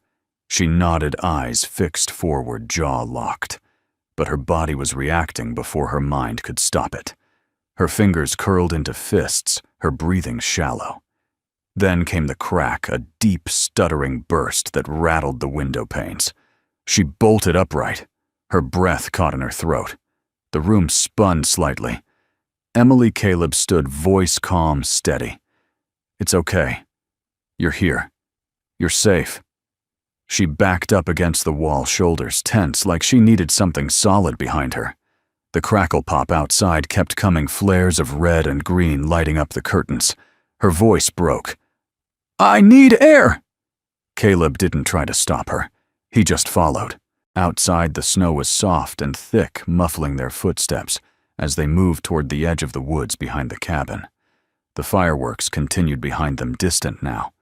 She nodded, eyes fixed forward, jaw locked. But her body was reacting before her mind could stop it. Her fingers curled into fists, her breathing shallow. Then came the crack, a deep, stuttering burst that rattled the window panes. She bolted upright. Her breath caught in her throat. The room spun slightly. Emily Caleb stood, voice calm, steady. It's okay. You're here. You're safe. She backed up against the wall, shoulders tense, like she needed something solid behind her. The crackle pop outside kept coming, flares of red and green lighting up the curtains. Her voice broke. I need air! Caleb didn't try to stop her. He just followed. Outside, the snow was soft and thick, muffling their footsteps as they moved toward the edge of the woods behind the cabin. The fireworks continued behind them, distant now.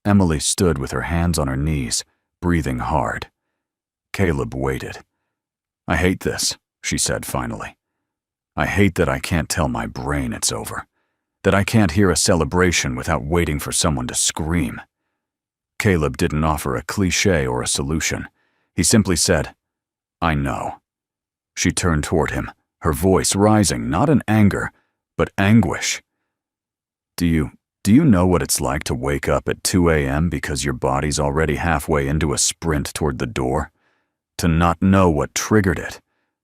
Emily stood with her hands on her knees, breathing hard. Caleb waited. I hate this, she said finally. I hate that I can't tell my brain it's over. That I can't hear a celebration without waiting for someone to scream. Caleb didn't offer a cliché or a solution. He simply said, I know. She turned toward him, her voice rising, not in anger, but anguish. Do you know what it's like to wake up at 2 a.m. because your body's already halfway into a sprint toward the door? To not know what triggered it?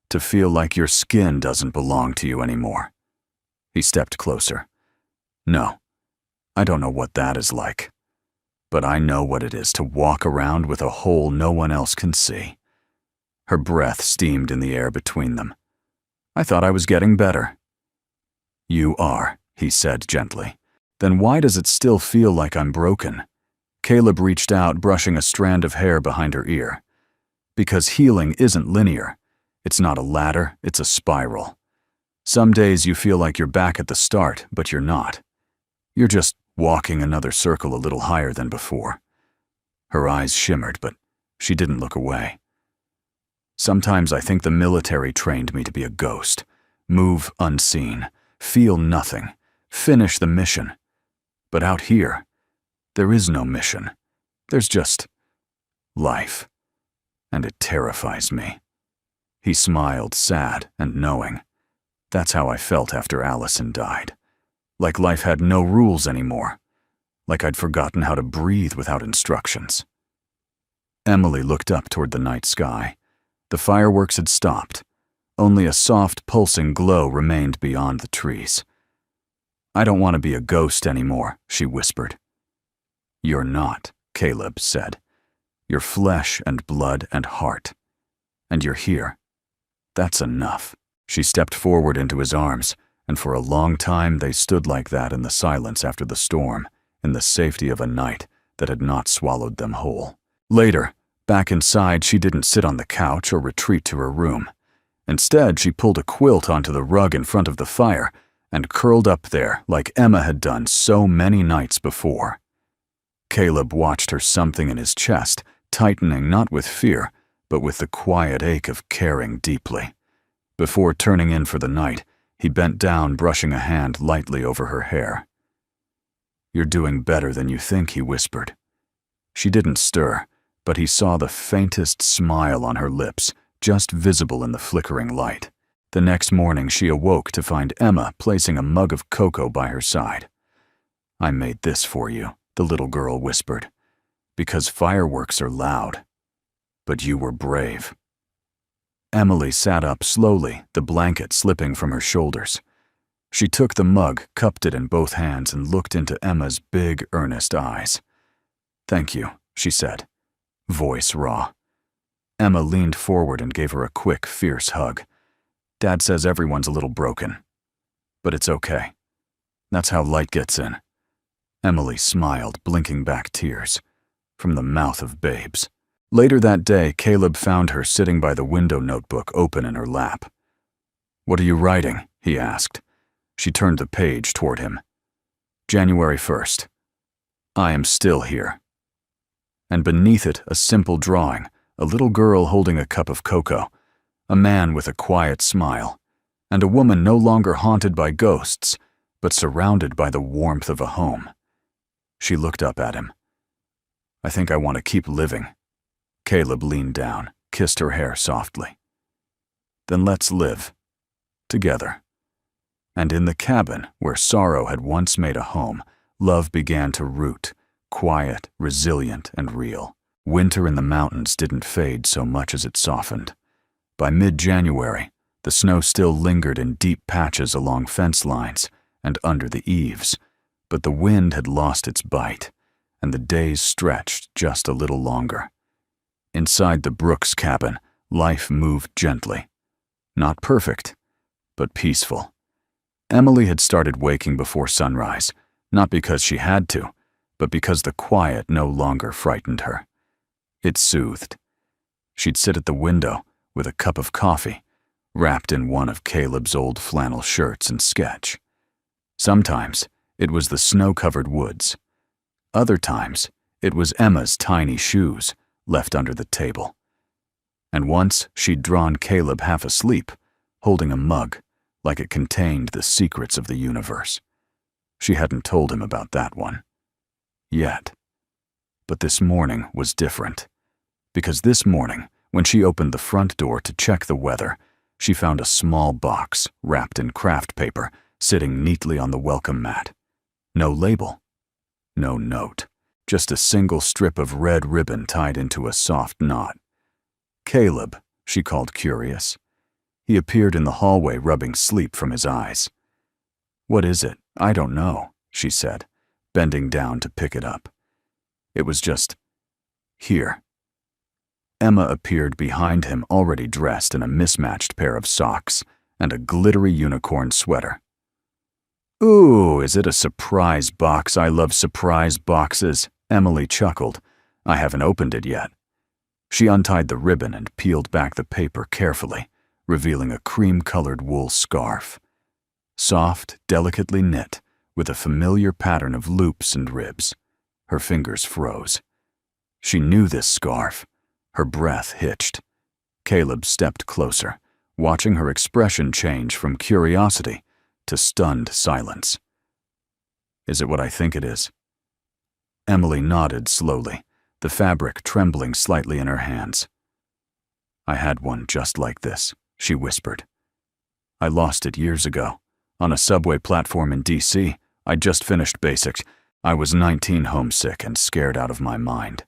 To feel like your skin doesn't belong to you anymore? He stepped closer. No, I don't know what that is like. But I know what it is to walk around with a hole no one else can see. Her breath steamed in the air between them. I thought I was getting better. You are, he said gently. Then why does it still feel like I'm broken? Caleb reached out, brushing a strand of hair behind her ear. Because healing isn't linear. It's not a ladder, it's a spiral. Some days you feel like you're back at the start, but you're not. You're just walking another circle a little higher than before. Her eyes shimmered, but she didn't look away. Sometimes I think the military trained me to be a ghost. Move unseen, feel nothing, finish the mission. But out here, there is no mission. There's just life. And it terrifies me. He smiled, sad and knowing. That's how I felt after Allison died. Like life had no rules anymore. Like I'd forgotten how to breathe without instructions. Emily looked up toward the night sky. The fireworks had stopped. Only a soft, pulsing glow remained beyond the trees. I don't want to be a ghost anymore, she whispered. You're not, Caleb said. You're flesh and blood and heart. And you're here. That's enough. She stepped forward into his arms, and for a long time they stood like that in the silence after the storm, in the safety of a night that had not swallowed them whole. Later, back inside, she didn't sit on the couch or retreat to her room. Instead, she pulled a quilt onto the rug in front of the fire and curled up there like Emma had done so many nights before. Caleb watched her, something in his chest tightening not with fear, but with the quiet ache of caring deeply. Before turning in for the night, he bent down, brushing a hand lightly over her hair. "You're doing better than you think," he whispered. She didn't stir, but he saw the faintest smile on her lips, just visible in the flickering light. The next morning she awoke to find Emma placing a mug of cocoa by her side. "I made this for you," the little girl whispered, "because fireworks are loud. But you were brave." Emily sat up slowly, the blanket slipping from her shoulders. She took the mug, cupped it in both hands, and looked into Emma's big, earnest eyes. "Thank you," she said, voice raw. Emma leaned forward and gave her a quick, fierce hug. "Dad says everyone's a little broken. But it's okay. That's how light gets in." Emily smiled, blinking back tears. From the mouth of babes. Later that day, Caleb found her sitting by the window, notebook open in her lap. "What are you writing?" he asked. She turned the page toward him. "January 1st. I am still here." And beneath it, a simple drawing, a little girl holding a cup of cocoa, a man with a quiet smile, and a woman no longer haunted by ghosts, but surrounded by the warmth of a home. She looked up at him. "I think I want to keep living." Caleb leaned down, kissed her hair softly. "Then let's live. Together." And in the cabin, where sorrow had once made a home, love began to root, quiet, resilient, and real. Winter in the mountains didn't fade so much as it softened. By mid-January, the snow still lingered in deep patches along fence lines and under the eaves, but the wind had lost its bite, and the days stretched just a little longer. Inside the Brooks cabin, life moved gently. Not perfect, but peaceful. Emily had started waking before sunrise, not because she had to, but because the quiet no longer frightened her. It soothed. She'd sit at the window with a cup of coffee, wrapped in one of Caleb's old flannel shirts, and sketch. Sometimes it was the snow-covered woods. Other times it was Emma's tiny shoes left under the table. And once she'd drawn Caleb half asleep, holding a mug like it contained the secrets of the universe. She hadn't told him about that one. Yet. But this morning was different. Because this morning, when she opened the front door to check the weather, she found a small box wrapped in craft paper sitting neatly on the welcome mat. No label. No note. Just a single strip of red ribbon tied into a soft knot. "Caleb," she called, curious. He appeared in the hallway, rubbing sleep from his eyes. "What is it? I don't know," she said, bending down to pick it up. It was just, "Here." Emma appeared behind him, already dressed in a mismatched pair of socks and a glittery unicorn sweater. "Ooh, is it a surprise box? I love surprise boxes," Emily chuckled. "I haven't opened it yet." She untied the ribbon and peeled back the paper carefully, revealing a cream-colored wool scarf. Soft, delicately knit, with a familiar pattern of loops and ribs. Her fingers froze. She knew this scarf. Her breath hitched. Caleb stepped closer, watching her expression change from curiosity to stunned silence. "Is it what I think it is?" Emily nodded slowly, the fabric trembling slightly in her hands. "I had one just like this," she whispered. "I lost it years ago, on a subway platform in D.C. I'd just finished basics. I was 19, homesick and scared out of my mind.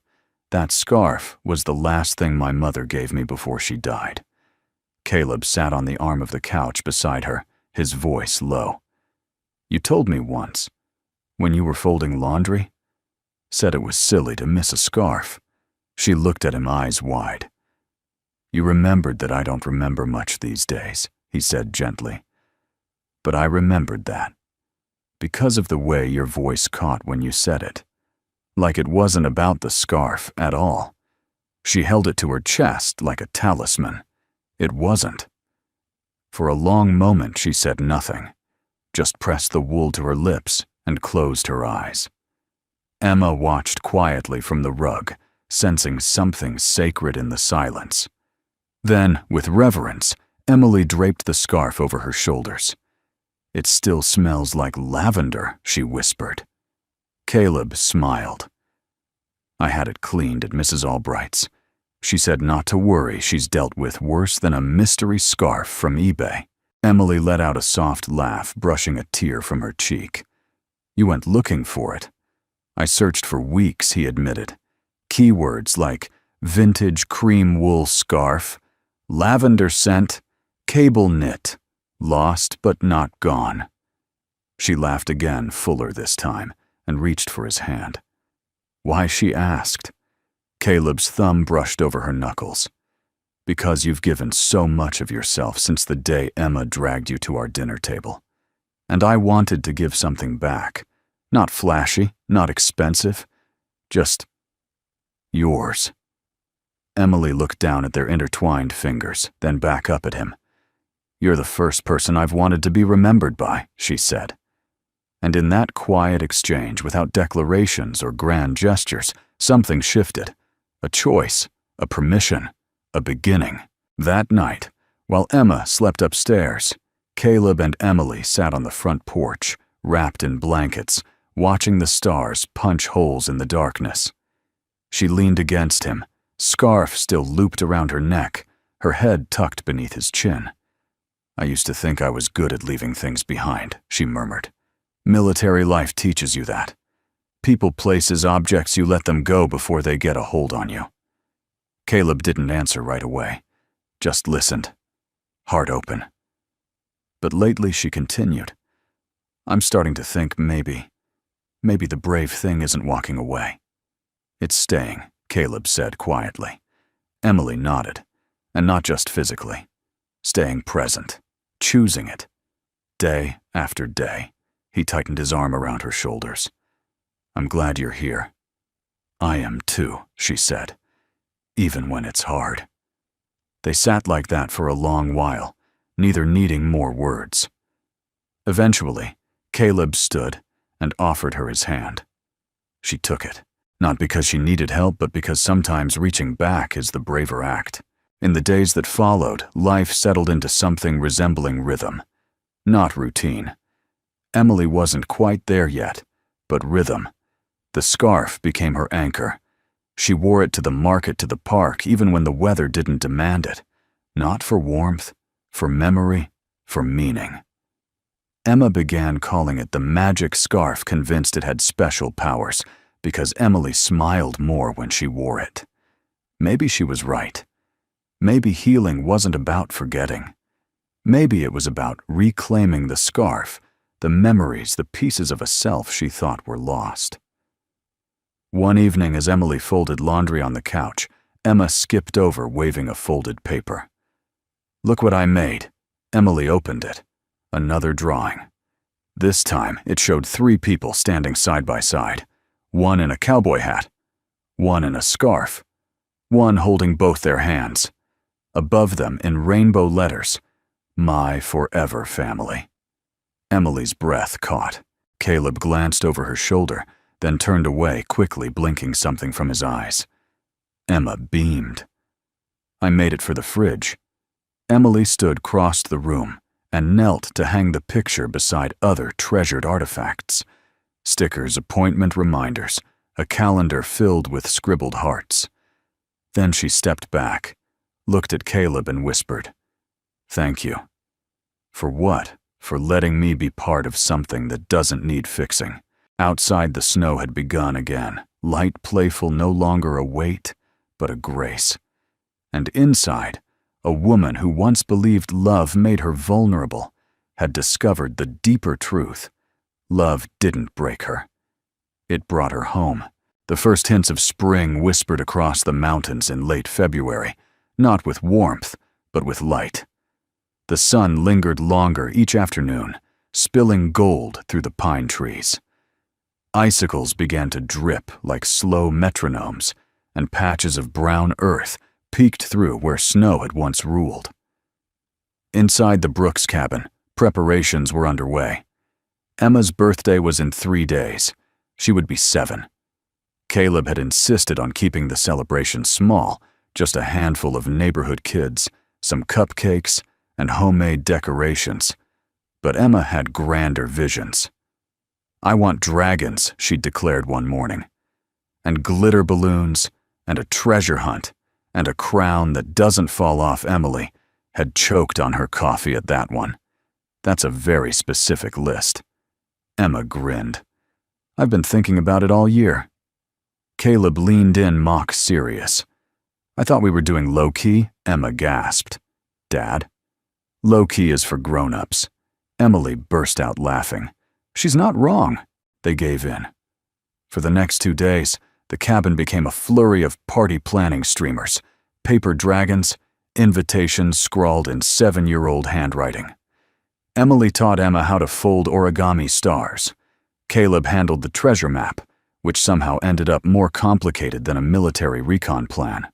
That scarf was the last thing my mother gave me before she died." Caleb sat on the arm of the couch beside her, his voice low. "You told me once, when you were folding laundry, said it was silly to miss a scarf." She looked at him, eyes wide. "You remembered that I don't remember much these days," he said gently. "But I remembered that, because of the way your voice caught when you said it. Like it wasn't about the scarf at all." She held it to her chest like a talisman. It wasn't. For a long moment she said nothing, just pressed the wool to her lips and closed her eyes. Emma watched quietly from the rug, sensing something sacred in the silence. Then, with reverence, Emily draped the scarf over her shoulders. "It still smells like lavender," she whispered. Caleb smiled. "I had it cleaned at Mrs. Albright's. She said not to worry, she's dealt with worse than a mystery scarf from eBay." Emily let out a soft laugh, brushing a tear from her cheek. "You went looking for it." "I searched for weeks," he admitted. Keywords like vintage cream wool scarf, lavender scent, cable knit, lost but not gone. She laughed again, fuller this time, and reached for his hand. "Why?" she asked. Caleb's thumb brushed over her knuckles. "Because you've given so much of yourself since the day Emma dragged you to our dinner table. And I wanted to give something back. Not flashy, not expensive, just yours." Emily looked down at their intertwined fingers, then back up at him. "You're the first person I've wanted to be remembered by," she said. And in that quiet exchange, without declarations or grand gestures, something shifted. A choice, a permission, a beginning. That night, while Emma slept upstairs, Caleb and Emily sat on the front porch, wrapped in blankets, watching the stars punch holes in the darkness. She leaned against him, scarf still looped around her neck, her head tucked beneath his chin. "I used to think I was good at leaving things behind," she murmured. "Military life teaches you that. People, places, objects, you let them go before they get a hold on you." Caleb didn't answer right away, just listened, heart open. But lately, she continued, "I'm starting to think maybe the brave thing isn't walking away. It's staying," Caleb said quietly. Emily nodded, and not just physically. Staying present, choosing it. Day after day, he tightened his arm around her shoulders. "I'm glad you're here." "I am too," she said, "even when it's hard." They sat like that for a long while, neither needing more words. Eventually, Caleb stood and offered her his hand. She took it, not because she needed help, but because sometimes reaching back is the braver act. In the days that followed, life settled into something resembling rhythm, not routine. Emily wasn't quite there yet, but rhythm. The scarf became her anchor. She wore it to the market, to the park, even when the weather didn't demand it. Not for warmth, for memory, for meaning. Emma began calling it the magic scarf, convinced it had special powers, because Emily smiled more when she wore it. Maybe she was right. Maybe healing wasn't about forgetting. Maybe it was about reclaiming the scarf, the memories, the pieces of a self she thought were lost. One evening, as Emily folded laundry on the couch, Emma skipped over, waving a folded paper. "Look what I made." Emily opened it. Another drawing. This time, it showed 3 people standing side by side. One in a cowboy hat, one in a scarf, one holding both their hands. Above them, in rainbow letters, "My forever family." Emily's breath caught. Caleb glanced over her shoulder, then turned away, quickly blinking something from his eyes. Emma beamed. "I made it for the fridge." Emily stood crossed the room and knelt to hang the picture beside other treasured artifacts. Stickers, appointment reminders, a calendar filled with scribbled hearts. Then she stepped back, looked at Caleb and whispered, "Thank you." "For what?" "For letting me be part of something that doesn't need fixing." Outside, the snow had begun again, light, playful, no longer a weight, but a grace. And inside, a woman who once believed love made her vulnerable had discovered the deeper truth. Love didn't break her. It brought her home. The first hints of spring whispered across the mountains in late February, not with warmth, but with light. The sun lingered longer each afternoon, spilling gold through the pine trees. Icicles began to drip like slow metronomes, and patches of brown earth peeked through where snow had once ruled. Inside the Brooks cabin, preparations were underway. Emma's birthday was in 3 days. She would be 7. Caleb had insisted on keeping the celebration small, just a handful of neighborhood kids, some cupcakes, and homemade decorations. But Emma had grander visions. "I want dragons," she'd declared one morning, "and glitter balloons, and a treasure hunt, and a crown that doesn't fall off." Emily had choked on her coffee at that one. "That's a very specific list." Emma grinned. "I've been thinking about it all year." Caleb leaned in mock serious. "I thought we were doing low-key," Emma gasped. "Dad?" "Low-key is for grown-ups." Emily burst out laughing. "She's not wrong." They gave in. For the next 2 days, the cabin became a flurry of party planning streamers, paper dragons, invitations scrawled in 7-year-old handwriting. Emily taught Emma how to fold origami stars. Caleb handled the treasure map, which somehow ended up more complicated than a military recon plan.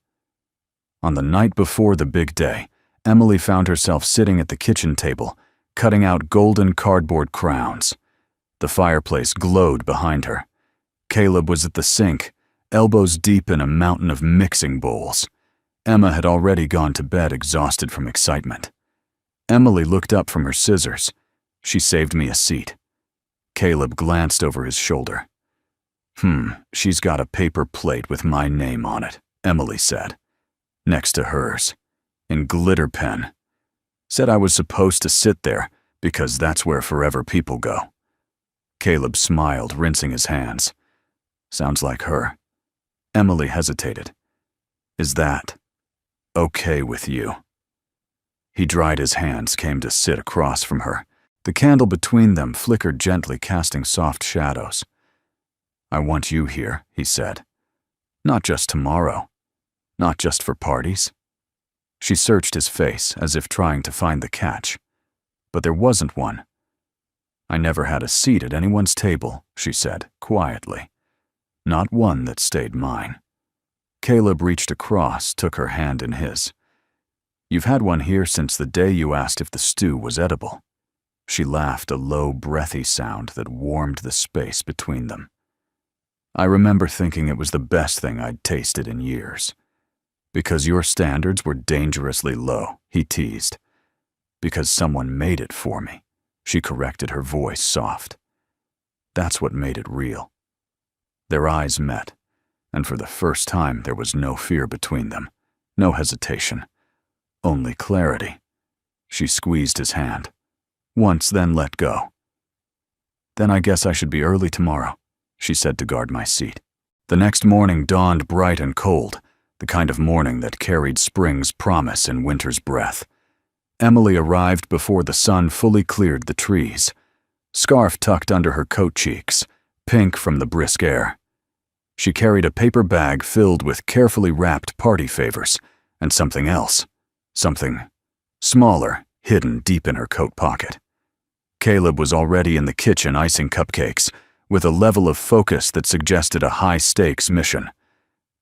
On the night before the big day, Emily found herself sitting at the kitchen table, cutting out golden cardboard crowns. The fireplace glowed behind her. Caleb was at the sink, elbows deep in a mountain of mixing bowls. Emma had already gone to bed exhausted from excitement. Emily looked up from her scissors. "She saved me a seat." Caleb glanced over his shoulder. She's got a paper plate with my name on it," Emily said. "Next to hers. In glitter pen. Said I was supposed to sit there because that's where forever people go." Caleb smiled, rinsing his hands. "Sounds like her." Emily hesitated. "Is that okay with you?" He dried his hands, came to sit across from her. The candle between them flickered gently, casting soft shadows. "I want you here," he said. "Not just tomorrow. Not just for parties." She searched his face as if trying to find the catch. But there wasn't one. "I never had a seat at anyone's table," she said, quietly. "Not one that stayed mine." Caleb reached across, took her hand in his. "You've had one here since the day you asked if the stew was edible." She laughed, a low, breathy sound that warmed the space between them. "I remember thinking it was the best thing I'd tasted in years. Because your standards were dangerously low," he teased. "Because someone made it for me," she corrected, her voice soft. "That's what made it real." Their eyes met, and for the first time there was no fear between them, no hesitation, only clarity. She squeezed his hand. Once, then let go. "Then I guess I should be early tomorrow," she said to guard my seat. The next morning dawned bright and cold, the kind of morning that carried spring's promise in winter's breath. Emily arrived before the sun fully cleared the trees, scarf tucked under her coat cheeks, pink from the brisk air. She carried a paper bag filled with carefully wrapped party favors and something else, something smaller, hidden deep in her coat pocket. Caleb was already in the kitchen icing cupcakes, with a level of focus that suggested a high-stakes mission.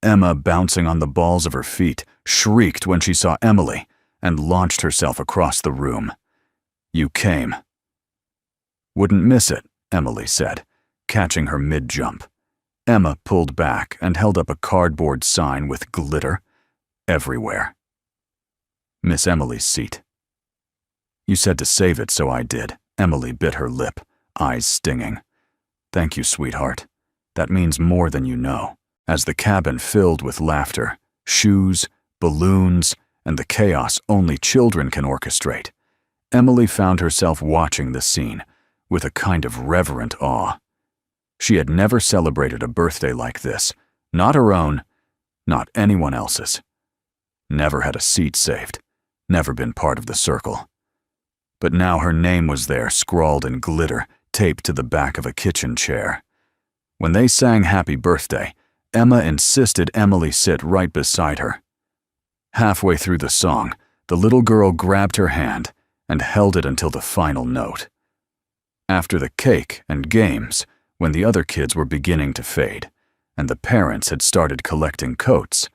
Emma, bouncing on the balls of her feet, shrieked when she saw Emily and launched herself across the room. "You came." "Wouldn't miss it," Emily said, catching her mid-jump. Emma pulled back and held up a cardboard sign with glitter everywhere. "Miss Emily's seat." "You said to save it, so I did." Emily bit her lip, eyes stinging. "Thank you, sweetheart. That means more than you know." As the cabin filled with laughter, shoes, balloons, and the chaos only children can orchestrate, Emily found herself watching the scene with a kind of reverent awe. She had never celebrated a birthday like this, not her own, not anyone else's. Never had a seat saved, never been part of the circle. But now her name was there, scrawled in glitter, taped to the back of a kitchen chair. When they sang Happy Birthday, Emma insisted Emily sit right beside her. Halfway through the song, the little girl grabbed her hand and held it until the final note. After the cake and games, when the other kids were beginning to fade, and the parents had started collecting coats,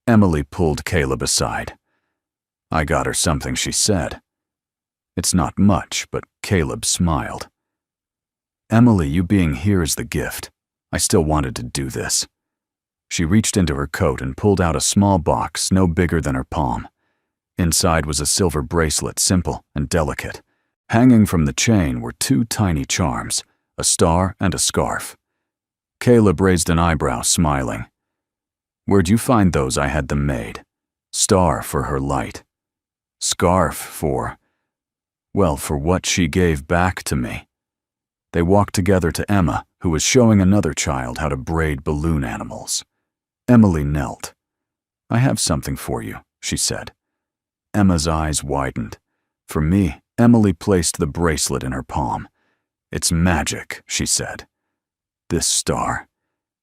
Emily pulled Caleb aside. "I got her something," she said. It's not much, but Caleb smiled. "Emily, you being here is the gift. I still wanted to do this." She reached into her coat and pulled out a small box no bigger than her palm. Inside was a silver bracelet, simple and delicate. Hanging from the chain were two tiny charms, a star and a scarf. Caleb raised an eyebrow, smiling. "Where'd you find those? I had them made. Star for her light. Scarf for what she gave back to me." They walked together to Emma, who was showing another child how to braid balloon animals. Emily knelt. "I have something for you," she said. Emma's eyes widened. For me, Emily placed the bracelet in her palm. "It's magic," she said. "This star.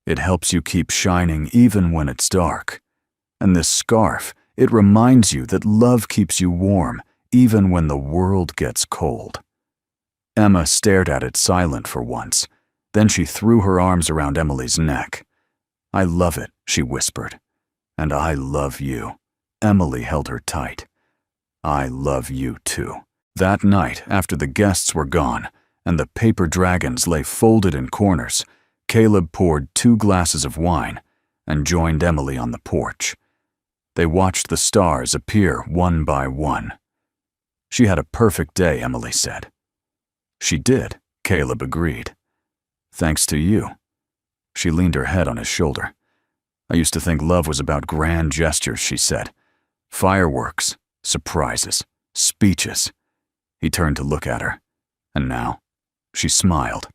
It helps you keep shining even when it's dark. And this scarf, it reminds you that love keeps you warm even when the world gets cold." Emma stared at it, silent for once. Then she threw her arms around Emily's neck. "I love it," she whispered. "And I love you." Emily held her tight. "I love you too." That night, after the guests were gone and the paper dragons lay folded in corners, Caleb poured 2 glasses of wine and joined Emily on the porch. They watched the stars appear one by one. "She had a perfect day," Emily said. "She did," Caleb agreed. "Thanks to you." She leaned her head on his shoulder. "I used to think love was about grand gestures," she said. "Fireworks, surprises, speeches." He turned to look at her. "And now?" She smiled.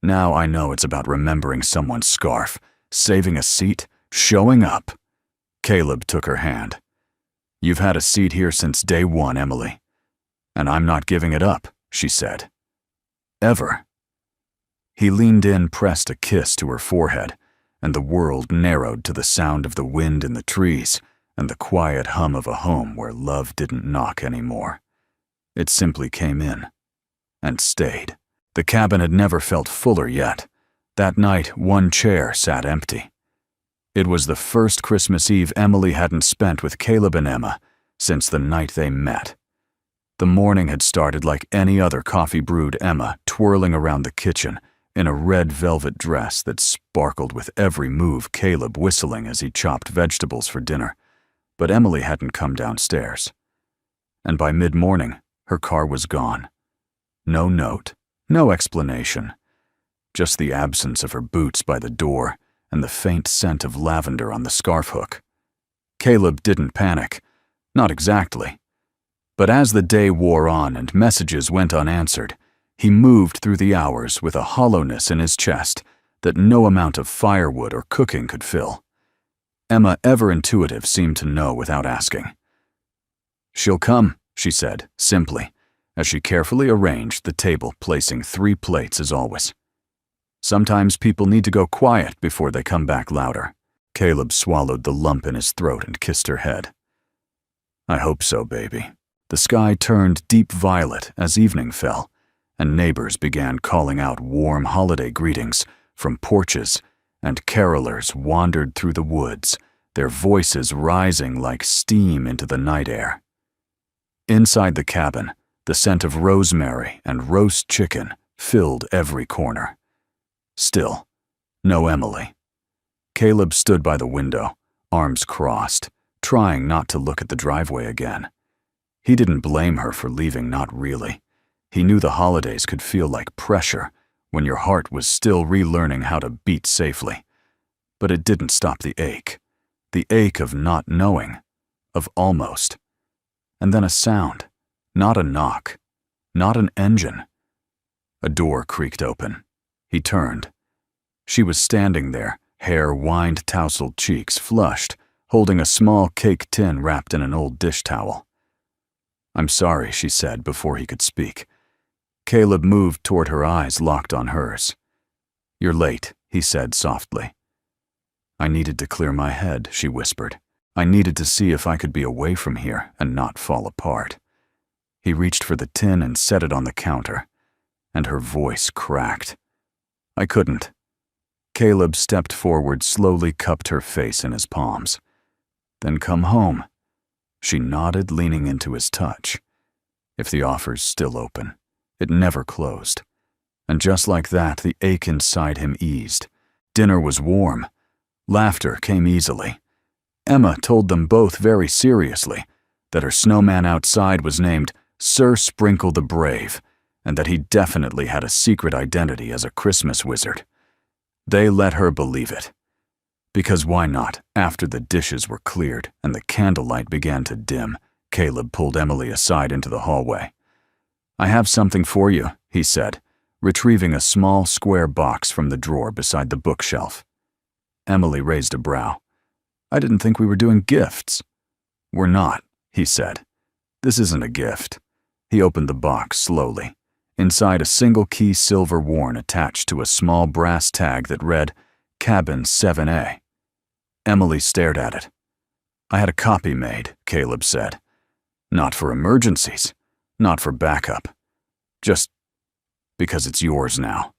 "Now I know it's about remembering someone's scarf, saving a seat, showing up." Caleb took her hand. "You've had a seat here since day one, Emily. And I'm not giving it up," she said. "Ever." He leaned in, pressed a kiss to her forehead, and the world narrowed to the sound of the wind in the trees and the quiet hum of a home where love didn't knock anymore. It simply came in and stayed. The cabin had never felt fuller yet. That night, 1 chair sat empty. It was the first Christmas Eve Emily hadn't spent with Caleb and Emma since the night they met. The morning had started like any other coffee-brewed Emma twirling around the kitchen in a red velvet dress that sparkled with every move, Caleb whistling as he chopped vegetables for dinner. But Emily hadn't come downstairs. And by mid-morning, her car was gone. No note, no explanation. Just the absence of her boots by the door and the faint scent of lavender on the scarf hook. Caleb didn't panic. Not exactly. But as the day wore on and messages went unanswered, he moved through the hours with a hollowness in his chest that no amount of firewood or cooking could fill. Emma, ever intuitive, seemed to know without asking. "She'll come," she said, simply, as she carefully arranged the table, placing 3 plates as always. "Sometimes people need to go quiet before they come back louder." Caleb swallowed the lump in his throat and kissed her head. "I hope so, baby." The sky turned deep violet as evening fell, and neighbors began calling out warm holiday greetings from porches, and carolers wandered through the woods, their voices rising like steam into the night air. Inside the cabin, the scent of rosemary and roast chicken filled every corner. Still, no Emily. Caleb stood by the window, arms crossed, trying not to look at the driveway again. He didn't blame her for leaving, not really. He knew the holidays could feel like pressure when your heart was still relearning how to beat safely. But it didn't stop the ache of not knowing, of almost. And then a sound, not a knock, not an engine. A door creaked open. He turned. She was standing there, hair wined, tousled cheeks flushed, holding a small cake tin wrapped in an old dish towel. "I'm sorry," she said before he could speak. Caleb moved toward her, eyes locked on hers. "You're late," he said softly. "I needed to clear my head," she whispered. "I needed to see if I could be away from here and not fall apart." He reached for the tin and set it on the counter, and her voice cracked. "I couldn't." Caleb stepped forward, slowly cupped her face in his palms. "Then come home." She nodded, leaning into his touch. If the offer's still open, it never closed. And just like that, the ache inside him eased. Dinner was warm, Laughter came easily. Emma told them both very seriously that her snowman outside was named Sir Sprinkle the Brave, and that he definitely had a secret identity as a Christmas wizard. They let her believe it. Because why not? After the dishes were cleared and the candlelight began to dim, Caleb pulled Emily aside into the hallway. "I have something for you," he said, retrieving a small square box from the drawer beside the bookshelf. Emily raised a brow. "I didn't think we were doing gifts." "We're not," he said. "This isn't a gift." He opened the box slowly. Inside, a single-key silver worn attached to a small brass tag that read, Cabin 7A. Emily stared at it. "I had a copy made," Caleb said. "Not for emergencies, not for backup. Just because it's yours now.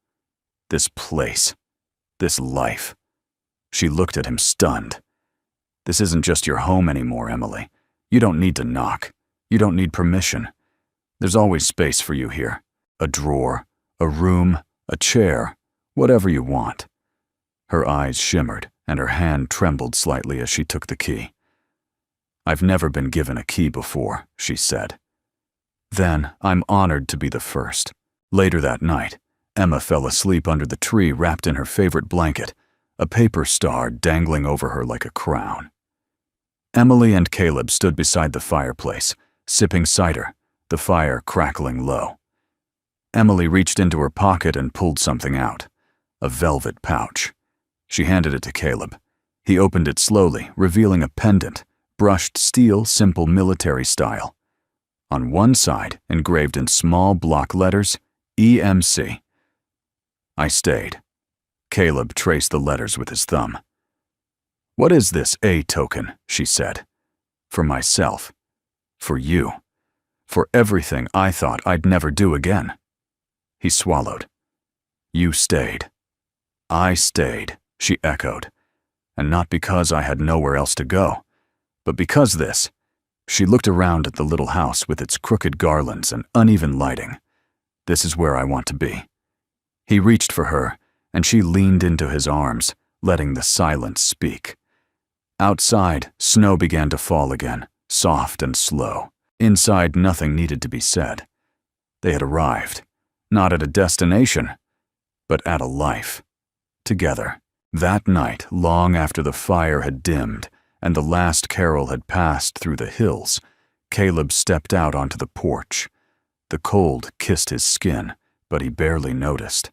This place, this life." She looked at him stunned. "This isn't just your home anymore, Emily. You don't need to knock. You don't need permission. There's always space for you here. A drawer, a room, a chair, whatever you want." Her eyes shimmered, and her hand trembled slightly as she took the key. "I've never been given a key before," she said. "Then I'm honored to be the first." Later that night, Emma fell asleep under the tree wrapped in her favorite blanket, a paper star dangling over her like a crown. Emily and Caleb stood beside the fireplace, sipping cider, the fire crackling low. Emily reached into her pocket and pulled something out, a velvet pouch. She handed it to Caleb. He opened it slowly, revealing a pendant, brushed steel, simple military style. On one side, engraved in small block letters, EMC. I stayed. Caleb traced the letters with his thumb. "What is this A token?" she said. "For myself. For you. For everything I thought I'd never do again." He swallowed. "You stayed." "I stayed," she echoed. "And not because I had nowhere else to go, but because this." She looked around at the little house with its crooked garlands and uneven lighting. "This is where I want to be." He reached for her, and she leaned into his arms, letting the silence speak. Outside, snow began to fall again, soft and slow. Inside, nothing needed to be said. They had arrived, not at a destination, but at a life. Together. That night, long after the fire had dimmed and the last carol had passed through the hills, Caleb stepped out onto the porch. The cold kissed his skin, but he barely noticed.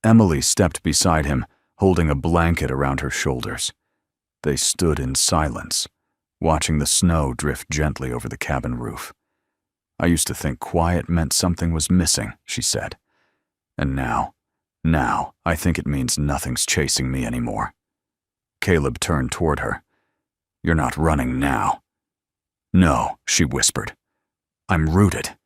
Emily stepped beside him, holding a blanket around her shoulders. They stood in silence, watching the snow drift gently over the cabin roof. "I used to think quiet meant something was missing," she said. "And now I think it means nothing's chasing me anymore." Caleb turned toward her. "You're not running now." "No," she whispered. "I'm rooted."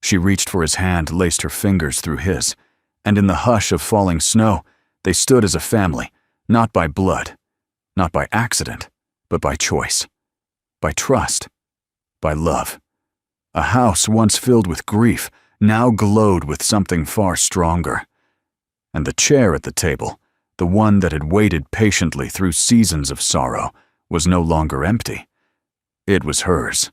She reached for his hand, laced her fingers through his, and in the hush of falling snow, they stood as a family, not by blood, not by accident, but by choice, by trust, by love. A house once filled with grief now glowed with something far stronger. And the chair at the table, the one that had waited patiently through seasons of sorrow, was no longer empty. It was hers.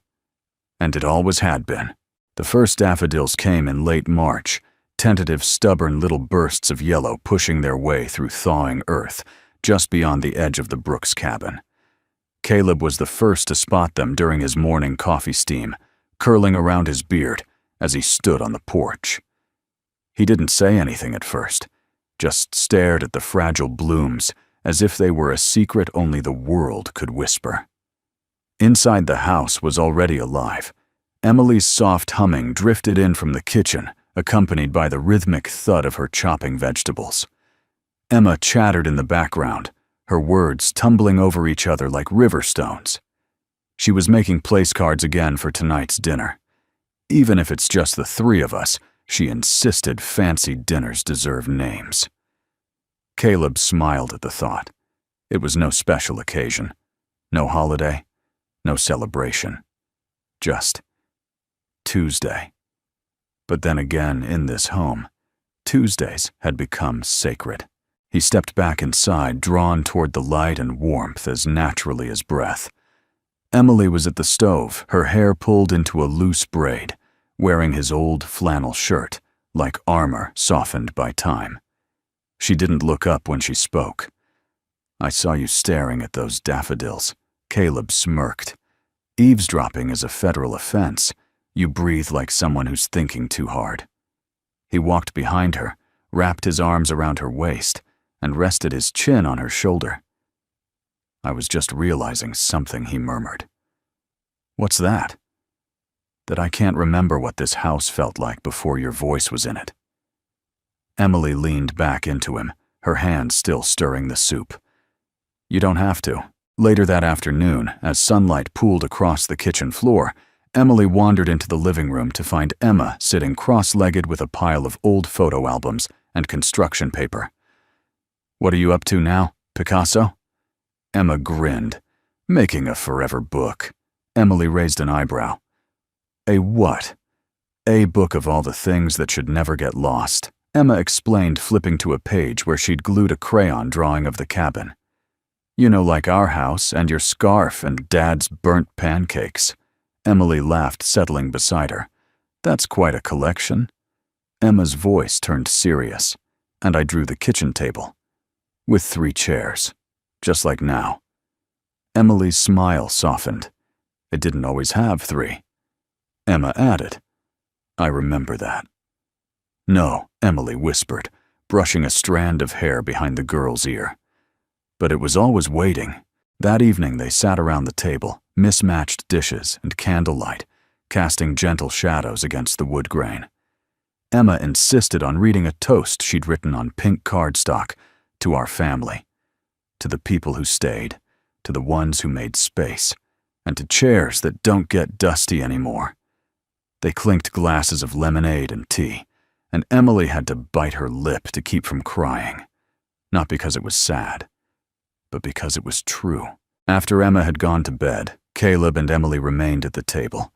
And it always had been. The first daffodils came in late March, tentative, stubborn little bursts of yellow pushing their way through thawing earth, just beyond the edge of the Brooks cabin. Caleb was the first to spot them during his morning coffee steam, curling around his beard as he stood on the porch. He didn't say anything at first, just stared at the fragile blooms as if they were a secret only the world could whisper. Inside the house was already alive. Emily's soft humming drifted in from the kitchen, accompanied by the rhythmic thud of her chopping vegetables. Emma chattered in the background, her words tumbling over each other like river stones. She was making place cards again for tonight's dinner. Even if it's just the three of us, she insisted fancy dinners deserve names. Caleb smiled at the thought. It was no special occasion, no holiday, no celebration. Just Tuesday. But then again, in this home, Tuesdays had become sacred. He stepped back inside, drawn toward the light and warmth as naturally as breath. Emily was at the stove, her hair pulled into a loose braid, wearing his old flannel shirt, like armor softened by time. She didn't look up when she spoke. "I saw you staring at those daffodils." Caleb smirked. "Eavesdropping is a federal offense. You breathe like someone who's thinking too hard." He walked behind her, wrapped his arms around her waist, and rested his chin on her shoulder. "I was just realizing something," he murmured. "What's that?" "That I can't remember what this house felt like before your voice was in it." Emily leaned back into him, her hand still stirring the soup. "You don't have to." Later that afternoon, as sunlight pooled across the kitchen floor, Emily wandered into the living room to find Emma sitting cross-legged with a pile of old photo albums and construction paper. "What are you up to now, Picasso?" Emma grinned. "Making a forever book." Emily raised an eyebrow. "A what?" "A book of all the things that should never get lost," Emma explained, flipping to a page where she'd glued a crayon drawing of the cabin. "You know, like our house and your scarf and Dad's burnt pancakes." Emily laughed, settling beside her. "That's quite a collection." Emma's voice turned serious, and I drew the kitchen table, with 3 chairs, just like now. Emily's smile softened. "It didn't always have 3. Emma added, "I remember that." "No," Emily whispered, brushing a strand of hair behind the girl's ear. "But it was always waiting." That evening they sat around the table, mismatched dishes and candlelight, casting gentle shadows against the wood grain. Emma insisted on reading a toast she'd written on pink cardstock to our family, to the people who stayed, to the ones who made space, and to chairs that don't get dusty anymore. They clinked glasses of lemonade and tea, and Emily had to bite her lip to keep from crying, not because it was sad, but because it was true. After Emma had gone to bed, Caleb and Emily remained at the table,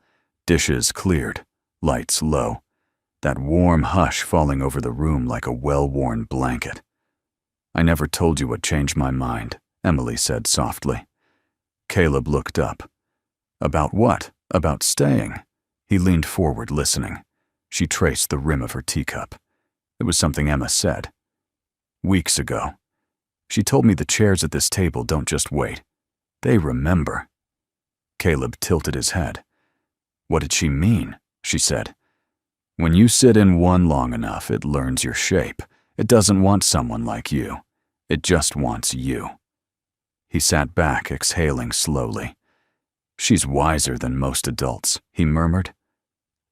dishes cleared, lights low, that warm hush falling over the room like a well-worn blanket. "I never told you what changed my mind," Emily said softly. Caleb looked up. "About what? About staying?" He leaned forward, listening. She traced the rim of her teacup. It was something Emma said. "Weeks ago. She told me the chairs at this table don't just wait. They remember." Caleb tilted his head. "What did she mean?" she said. "When you sit in one long enough, it learns your shape. It doesn't want someone like you. It just wants you." He sat back, exhaling slowly. "She's wiser than most adults," he murmured.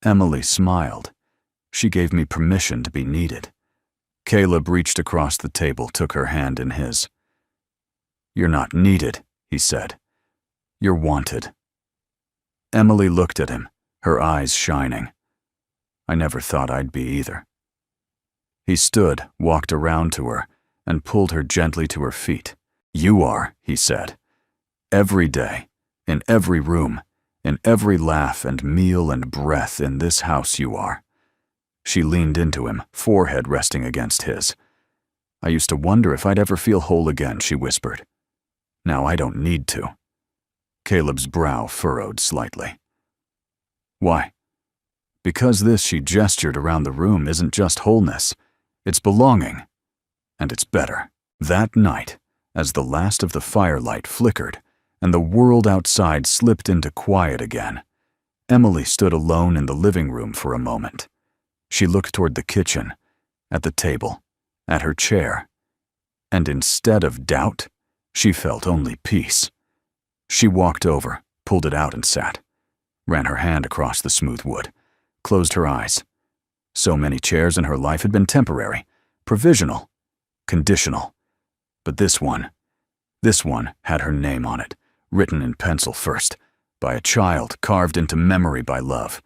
Emily smiled. She gave me permission to be needed. Caleb reached across the table, took her hand in his. "You're not needed," he said. "You're wanted." Emily looked at him, her eyes shining. "I never thought I'd be either." He stood, walked around to her, and pulled her gently to her feet. "You are," he said. "Every day, in every room, in every laugh and meal and breath in this house you are." She leaned into him, forehead resting against his. "I used to wonder if I'd ever feel whole again," she whispered. "Now I don't need to." Caleb's brow furrowed slightly. "Why?" "Because this," she gestured around the room, "isn't just wholeness. It's belonging. And it's better." That night, as the last of the firelight flickered and the world outside slipped into quiet again, Emily stood alone in the living room for a moment. She looked toward the kitchen, at the table, at her chair, and instead of doubt, she felt only peace. She walked over, pulled it out and sat, ran her hand across the smooth wood, closed her eyes. So many chairs in her life had been temporary, provisional, conditional. But this one had her name on it, written in pencil first, by a child carved into memory by love.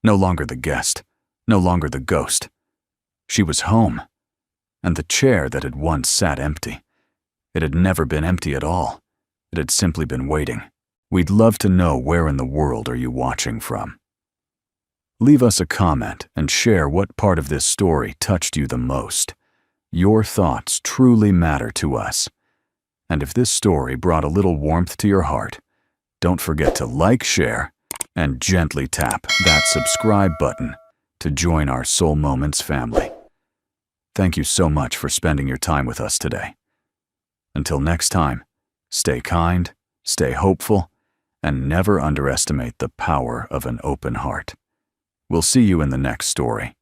No longer the guest, no longer the ghost. She was home, and the chair that had once sat empty, it had never been empty at all. It had simply been waiting. We'd love to know where in the world are you watching from. Leave us a comment and share what part of this story touched you the most. Your thoughts truly matter to us. And if this story brought a little warmth to your heart, don't forget to like, share, and gently tap that subscribe button to join our Soul Moments family. Thank you so much for spending your time with us today. Until next time, stay kind, stay hopeful, and never underestimate the power of an open heart. We'll see you in the next story.